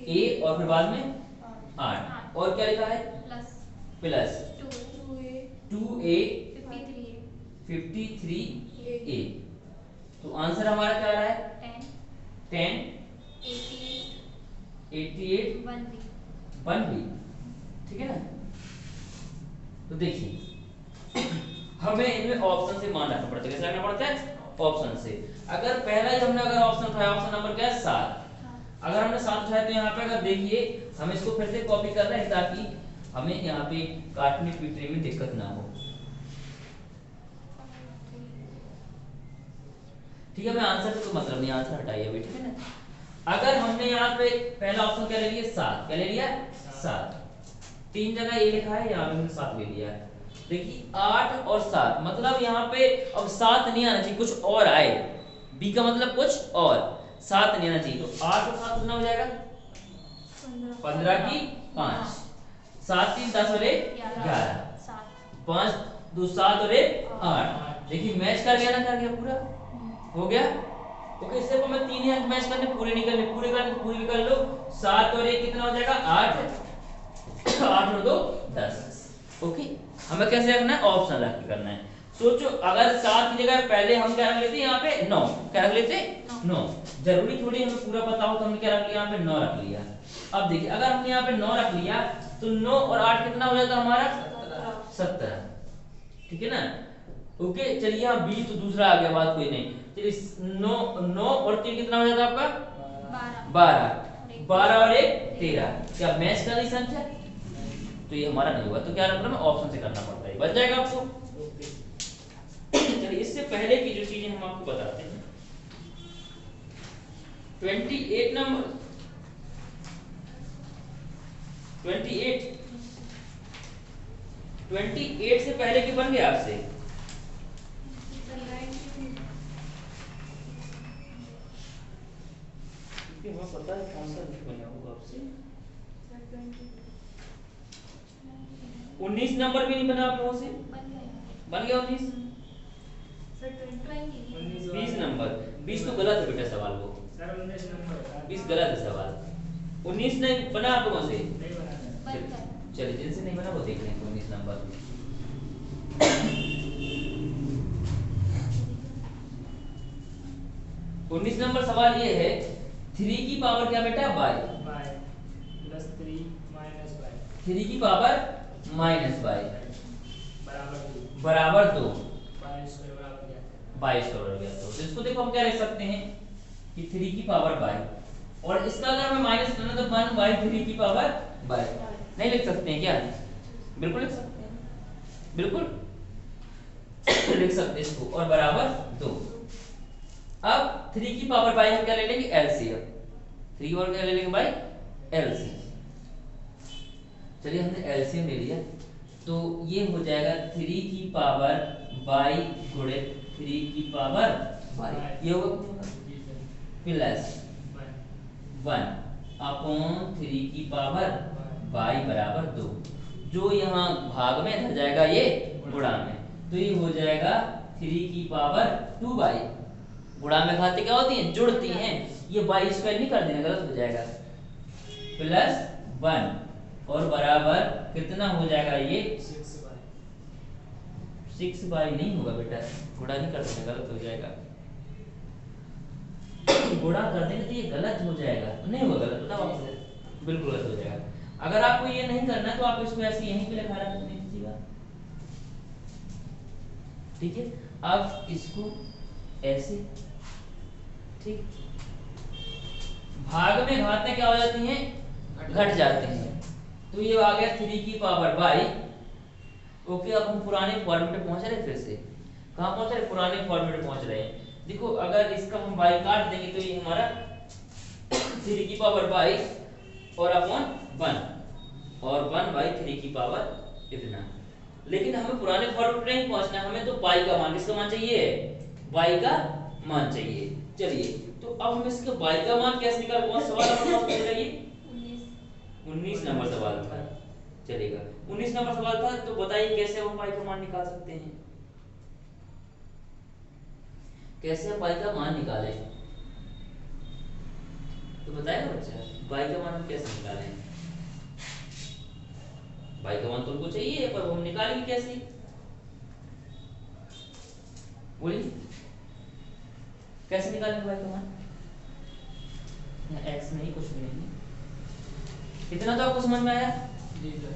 ए और फिर बाद में 8 और क्या लिखा है प्लस 2a 53a। तो आंसर हमारा क्या आ रहा है 10 88 1 भी, ठीक है ना। तो देखिए हमें इनमें ऑप्शन से मान रखना पड़ता है, कैसे रखना पड़ता है ऑप्शन से। अगर पहला ही हमने अगर ऑप्शन उठाया, ऑप्शन नंबर क्या है 7, अगर हमने 7 उठाया तो यहाँ पे अगर देखिए हम इसको फिर से कॉपी कर रहे हैं ताकि हमें यहाँ पे काटने पीटने में दिक्कत ना हो, ठीक है। मैं आंसर से तो मतलब नहीं, आंसर हटाइए अभी, ठीक है ना। अगर हमने यहाँ पे पहला ऑप्शन क्या ले लिया 7, क्या ले लिया 7, 3 जगह ये लिखा है, यहाँ पे हमने 7 ले लिया है। देखिए 8 और 7 मतलब यहाँ पे अब 7 नहीं आना चाहिए, कुछ और आए, बी का मतलब कुछ और, 7 नहीं आना चाहिए। तो 8 और 7 कितना हो जाएगा 15 की 5, 7 3 10 और 11, 5 2 7 और 8। देखिए मैच कर गया ना, कर गया, पूरा हो गया। ओके इससे मैं 3 ही अंक मैच करने, पूरे नहीं करने, पूरे करने पूरी भी कर लो। 7 और 1 कितना हो जाएगा 8, 8 और 2 10। ओके हमें कैसे रखना है ऑप्शन रख के करना है। सोचो अगर 7 की जगह पहले हम क्या रख लेते यहाँ पे 9, क्या रख लेते 9, जरूरी थोड़ी हमें पूरा पता हो तो हमने क्या रख लिया यहाँ पे 9 रख लिया। अब देखिए अगर हमने यहाँ पे 9 रख लिया तो 9 और 8 कितना हो जाता हमारा 17, ठीक है ना। ओके चलिए यहाँ बी तो दूसरा आ गया, बात कोई नहीं। चलिए 9 और 3 कितना हो जाता है आपका 12, 12 और 1 13, क्या मैच कर रही संख्या, तो ये हमारा नहीं हुआ। तो क्या रखना है ऑप्शन से करना पड़ता है, बच जाएगा आपको। चलिए इससे पहले की जो चीजें हम आपको बताते हैं, 28 नंबर 28 से पहले की बन गया आपसे, हमें पता है कौन सा बना होगा आपसे। 19 नंबर भी नहीं बना आप लोगों से, बन गया 19 20 नंबर, 20 तो गलत है बेटा सवाल, वो सर 19 नंबर 20 गलत है सवाल, 19 नहीं बना आप लोगों से। नहीं बना। चलिए जिनसे नहीं बना वो देख लें 19 नंबर। 19 नंबर सवाल ये है 3 की पावर क्या बेटा y, प्लस 3 माइनस y 3 की पावर माइनस y बराबर 2, 22 बराबर गया। तो इसको देखो हम क्या लिख सकते हैं कि 3 की पावर y, और इसका अगर हमें माइनस करना तो 1/3 की पावर y, नहीं लिख सकते हैं क्या, बिल्कुल लिख सकते हैं, बिल्कुल लिख सकते हैं इसको, और बराबर 2। अब 3 की पावर y हम क्या ले लेंगे एलसीएम, 3 की पावर क्या ले लेंगे भाई एलसीएम। चलिए हमने एलसीएम ले लिया तो ये हो जाएगा 3 की पावर y गुणित 3 की पावर y, ये होगा प्लस 1 अपॉन 3 की पावर y बराबर 2, जो यहाँ भाग में इधर जाएगा ये गुणा में, तो ये हो जाएगा 3 की पावर 2y, गुणा में खाते क्या होती हैं जुड़ती हैं, ये y स्क्वायर नहीं कर देना गलत हो जाएगा, प्लस 1 और बराबर कितना हो जाएगा ये 6y नहीं होगा बेटा, गुणा नहीं कर देना गलत हो जाएगा, गुणा कर देंगे तो ये गलत हो जाएगा, नहीं होगा गलत, बताओ आपको बिल्कुल गलत हो जाएगा। अगर आपको ये नहीं करना तो आप इसको ऐसे यहीं पे लिखा रख दीजिएगा, ठीक है। अब इसको ऐसे, ठीक, भाग में घातें क्या हो जाती हैं घट जाते हैं, तो ये आ गया 3 की पावर y। ओके अब हम पुराने फॉर्मेट पे पहुंच रहे, फिर से कहां पहुंच रहे, पुराने फॉर्मेट पे पहुंच रहे हैं। देखो अगर इसका हम y काट देंगे तो ये हमारा 3 की पावर y और अपॉन 1 और 1/3 की पावर इतना। लेकिन हमें पुराने फॉर्मेट पे नहीं पहुंचना, हमें तो y का मान, किसका मान चाहिए y का मान चाहिए। चलिए तो अब हम इसके y का मान कैसे निकाल, कौन सवाल हमारे पास पूछ रहा है, 19 नंबर सवाल था, चलेगा 19 नंबर सवाल था, तो बताइए कैसे हम y का मान निकाल सकते हैं। कैसे हम y का मान निकालें, तो बताएगा बच्चा y का मान हम कैसे निकालें। y का मान तो उनको चाहिए पर वो हम निकालेंगे कैसे, बोलिए कैसे निकालेंगे y का मान। x नहीं कुछ भी नहीं, कितना तो आपको समझ में आया, जी सर।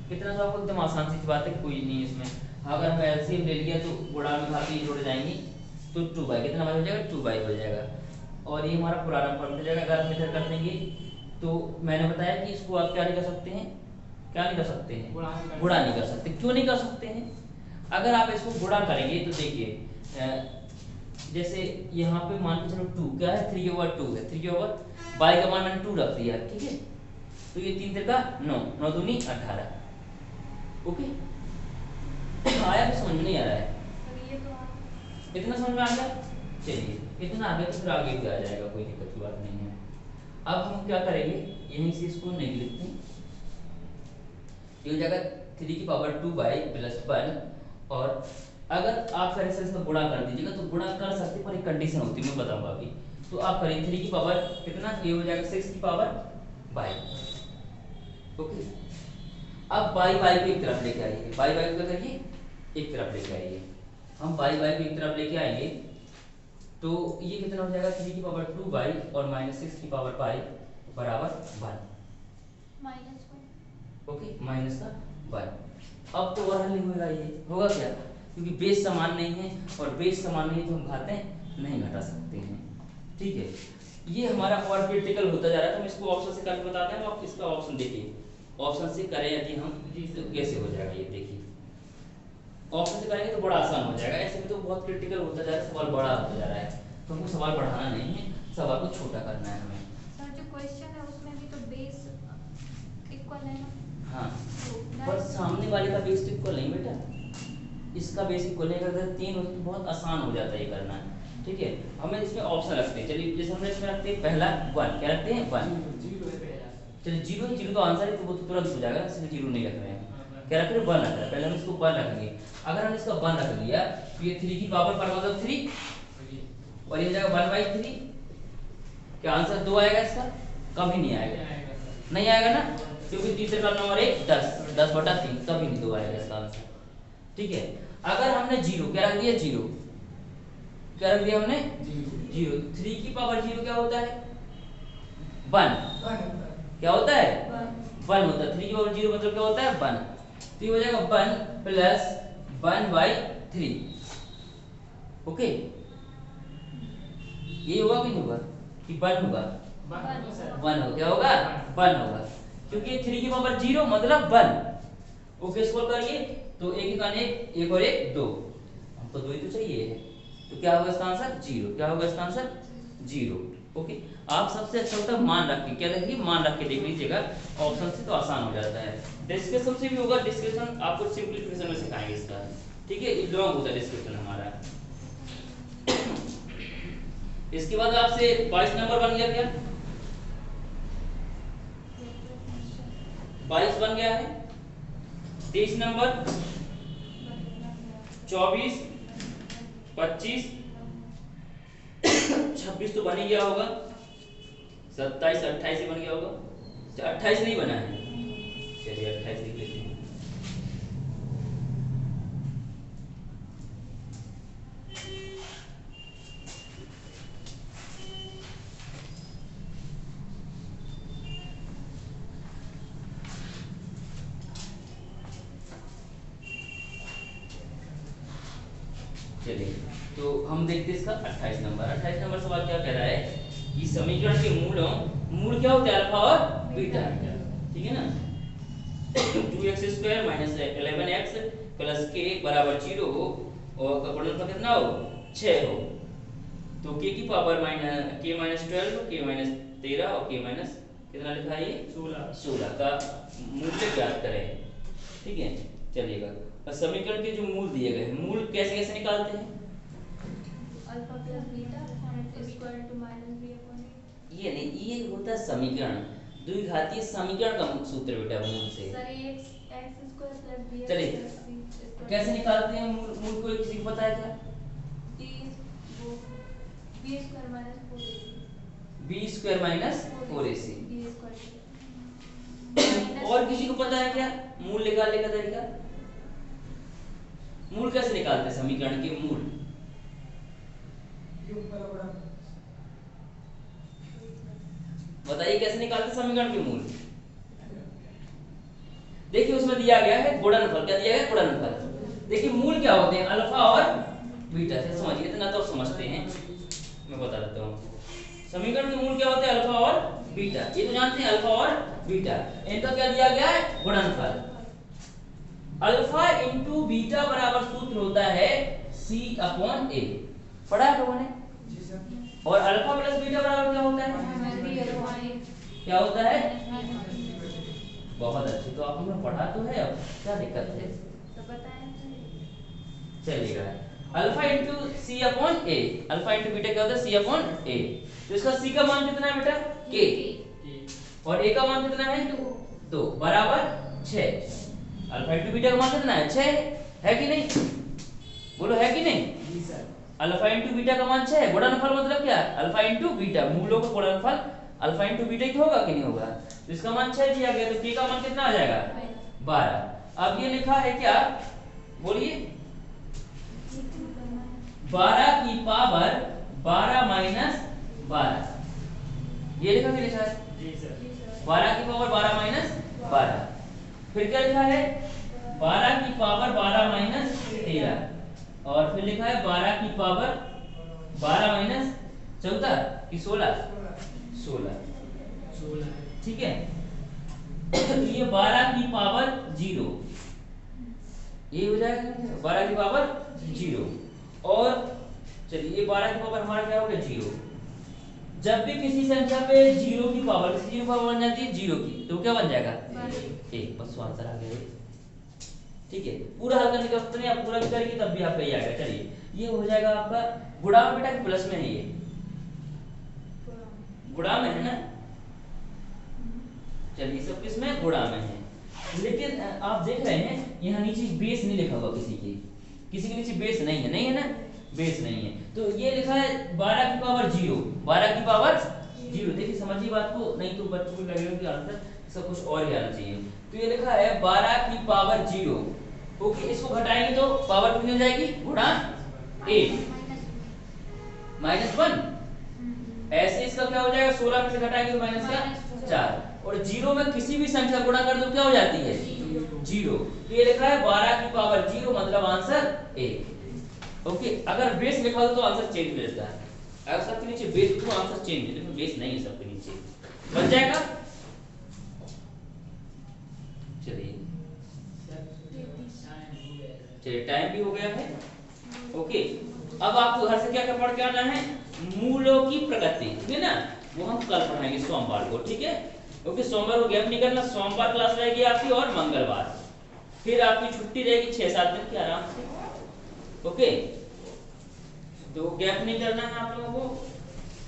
कितना तो आपको एकदम आसान सी बात है, कोई नहीं इसमें। अगर हम एलसीएम ले लिया तो गुणा में घात ये जोड़े जाएंगी तो 2y कितना y हो जाएगा 2y हो जाएगा, और ये हमारा पुराना फॉर्म हो जाएगा। अगर हम इधर कर देंगे तो मैंने बताया कि इसको आप क्या नहीं कर सकते हैं, क्या नहीं कर सकते हैं, गुणा नहीं कर सकते। क्यों नहीं कर सकते हैं, अगर आप इसको गुणा करेंगे तो देखिए जैसे यहाँ पे मान के चलो 2 क्या है 3/2 है, 3 y का मान मैंने 2 रख दिया, ठीक है। तो ये 3 3 का 9, 9 दूनी 18, ओके। आया भी समझ में नहीं आ रहा है, सर ये तो आप इतना समझ में आ गया, चलिए इतना आ गया तो फिर आगे भी आ जाएगा, कोई दिक्कत की बात नहीं है। अब हम क्या करेंगे, यहीं से इसको नहीं लिखते, ये हो जाएगा 3/2 और अगर आप फिर से इसमें गुणा कर दीजिएगा तो गुणा कर सकते पर एक कंडीशन होती है, मैं बताऊंगा अभी। तो आप करिए 3 की पावर कितना, ये हो जाएगा 6 की पावर बाई, ओके। अब बाई बाई को एक तरफ लेके आइए, बाई बाई को क्या करिए एक तरफ लेके आइए। हम बाई बाई को एक तरफ लेके आएंगे तो ये कितना हो जाएगा 3 की पावर 2 बाई और -6 की पावर पाई बराबर 1, -1 ओके, माइनस का 1। अब तो और हल नहीं होगा, ये होगा क्या, क्योंकि बेस समान नहीं है और बेस समान नहीं तो हम घातें नहीं घटा सकते हैं, ठीक है। ये हमारा और क्रिटिकल होता जा रहा है, तो हम इसको ऑप्शन से करके बताते हैं। तो आप इसका ऑप्शन देखिए, ऑप्शन से करें यदि हम तो कैसे हो जाएगा, ये देखिए ऑप्शन से करेंगे तो बड़ा आसान हो जाएगा। ऐसे में तो बहुत क्रिटिकल होता जा रहा है, सवाल बड़ा होता जा रहा है, तो हमको सवाल बढ़ाना नहीं है, सवाल को छोटा करना है हमें। सर जो क्वेश्चन है उसमें भी तो बेस इक्वल है ना। हाँ तो पर that- सामने वाले का बेस तो इक्वल नहीं बेटा, इसका बेस इक्वल नहीं, अगर 3 हो तो बहुत आसान हो जाता है ये करना, ठीक है। हमें इसमें ऑप्शन रखते हैं, चलिए जैसे हमने इसमें रखते हैं पहला 1, क्या रखते हैं 1, जीरो है पहला। चलिए 0 0 तो आंसर है तो वो तो तुरंत हो जाएगा, इसलिए 0 नहीं रख रहे हैं, क्या रख रहे हैं 1 रख रहे हैं। पहले हम इसको 1 रखेंगे, अगर हम इसका 1 रख दिया तो ये 3 की पावर पर मतलब 3 और ये हो जाएगा 1/3, क्या आंसर 2 आएगा इसका, कभी नहीं आएगा, नहीं आएगा ना, क्योंकि तीसरे का नंबर 1 10 10/3, कभी नहीं 2 आएगा इसका आंसर, ठीक है। अगर हमने 0 क्या रख दिया 0, क्या रख दिया हमने 0, 3 की पावर 0 क्या होता है 1, क्या होता है 1 होता है, 3 की पावर 0 मतलब क्या होता है 1, तो ये हो जाएगा 1 प्लस 1/3, ओके। ये होगा कि नहीं होगा कि 1 होगा, 1 हो क्या होगा 1 होगा, क्योंकि ये 3 की पावर 0 मतलब 1, ओके। सोल्व करिए तो एक का एक और एक 2, हमको 2 ही तो चाहिए है, तो क्या होगा इसका आंसर 0, क्या होगा इसका आंसर 0, ओके। आप सबसे अच्छा होता है मान रख के, क्या देखिए मान रख के देख लीजिएगा, ऑप्शन से तो आसान हो जाता है। डिस्कशन से भी होगा, डिस्कशन आपको सिंपलीफिकेशन में सिखाएंगे इसका, ठीक है, ये लॉन्ग होता है डिस्कशन हमारा। इसके बाद आपसे 22 नंबर बन गया, क्या 22 बन गया है, 23 नंबर 24 25 26 तो बन ही गया होगा, 27 28 ही बन गया होगा, 28 नहीं बना है, चलिए 28 लिख लेते हैं। चलिए तो हम देखते हैं इसका 28 नंबर। 28 नंबर सवाल क्या कह रहा है कि समीकरण के मूल क्या होते हैं अल्फा और बीटा, ठीक है ना। 2x² - 11x + k बराबर 0 हो और का गुणनफल कितना हो 6 हो, तो k की पावर k - 12 k - 13 और k - कितना लिखा है ये 16 का मूल्य ज्ञात करें, ठीक है। चलिएगा और समीकरण के जो मूल दिए गए हैं, मूल कैसे कैसे निकालते हैं, alpha plus beta equal to -b/a। ये नहीं, ये होता है समीकरण, द्विघातीय समीकरण का सूत्र बेटा मूल से। सर ये x² + bx चलिए + c² कैसे निकालते हैं मूल, मूल को किसी को पता है क्या, कि वो B square minus 4ac B square minus 4ac। D square और किसी को पता है क्या मूल निकालने का तरीका? मूल कैसे निकालते हैं समीकरण के मूल? ये ऊपर बड़ा बताइए कैसे निकालते हैं समीकरण के मूल? देखिए उसमें दिया गया है गुणनफल। क्या दिया गया? गुणनफल। देखिए मूल क्या होते हैं? अल्फा और बीटा से समझिए, इतना तो समझते हैं, मैं बता देता हूँ। समीकरण के मूल क्या होते हैं? अल्फा और बीटा। ये तो जानते हैं अल्फा और बीटा। इनका क्या दिया गया है? गुणनफल। अल्फा इंटू बीटा बराबर सूत्र होता है C अपॉन A। पढ़ा है लोगों ने? जी सर। और अल्फा प्लस बीटा बराबर क्या होता है? क्या होता है? बहुत अच्छे, तो आप लोगों ने पढ़ा तो है, अब क्या दिक्कत है? तो बताएं चलिएगा। अल्फा इंटू सी अपॉन ए। अल्फा इंटू बीटा क्या होता है? सी अपॉन ए। तो इसका सी का मान कितना है बेटा? के। और ए का मान कितना है? 2 बराबर 6। अल्फा इंटू बीटा का मान कितना है? 6 है कि नहीं? बोलो है कि नहीं? जी सर। अल्फा इंटू बीटा का मान 6 है। गुणनफल मतलब क्या? अल्फा इंटू बीटा, मूलों का गुणनफल अल्फा इंटू बीटा ही होगा कि नहीं होगा? तो इसका मान 6 दिया गया, तो के का मान कितना आ जाएगा? 12। अब ये लिखा है क्या? बोलिए। 12 की पावर 12 माइनस 12। ये लिखा है? जी सर। 12 की पावर 12 माइनस 12। फिर क्या लिखा है? 12 की पावर 12 माइनस 13। और फिर लिखा है 12 की पावर 12 माइनस 14 की 16। 16। ठीक है। ये 12 की पावर 0, ये हो जाएगा 12 की पावर 0। और चलिए ये 12 की पावर हमारा क्या हो गया? 0। जब भी किसी संख्या पे 0 की पावर, किसी 0 की पावर बन जाती है 0 की, तो क्या बन जाएगा? 1। बस आंसर आ गया। ठीक है, पूरा हल करने का वक्त नहीं, आप पूरा भी करेंगे तब भी आपका ये आएगा। चलिए ये हो जाएगा आपका गुणा में बेटा, प्लस में है? ये गुणा में है ना? चलिए सब किस में? गुणा में है। लेकिन आप देख रहे हैं यहाँ नीचे बेस नहीं लिखा हुआ, किसी के नीचे बेस नहीं है। नहीं है ना? बेस नहीं है, तो ये लिखा है 12 की पावर 0। 12 की पावर 0। देखिए समझिए बात को, नहीं तो बच्चों को लगेगा कि आंसर सब कुछ और ही आना चाहिए। तो ये लिखा है 12 की पावर 0। ओके, इसको घटाएंगे तो पावर कितनी हो जाएगी? गुणा 8 माइनस 1। ऐसे इसका क्या हो जाएगा? 16 में से घटाएंगे तो माइनस का 4। और 0 में किसी भी संख्या गुणा कर दो क्या हो जाती है? 0। तो ये लिखा है 12 की पावर 0, मतलब आंसर 1। ओके, अगर बेस लिखा हो तो आंसर चेंज हो जाता है। अगर सबके नीचे बेस हो तो आंसर चेंज है, लेकिन बेस नहीं है सबके नीचे, बन जाएगा। चलिए टाइम भी हो गया है। ओके, अब आपको घर से क्या क्या पढ़ के आना है? मूलों की प्रगति, ठीक है ना? वो हम कल पढ़ाएंगे सोमवार को, ठीक है? ओके, सोमवार को गैप नहीं करना। सोमवार क्लास रहेगी आपकी और मंगलवार, फिर आपकी छुट्टी रहेगी 6-7 दिन की आराम से। ओके, तो गैप नहीं करना है आप लोगों को।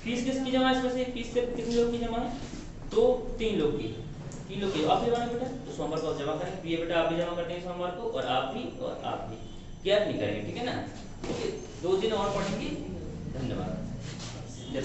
फीस किसकी जमा है? इसमें से फीस कितने लोग की जमा है? तो 3 लोग की। 3 लोग की आप जमा है बेटा, तो सोमवार को आप जमा करेंगे। तो ये बेटा आप भी जमा कर देंगे सोमवार को, और आप भी गैप नहीं करेंगे, ठीक है ना? ओके, 2 दिन और पढ़ेंगे। धन्यवाद। जय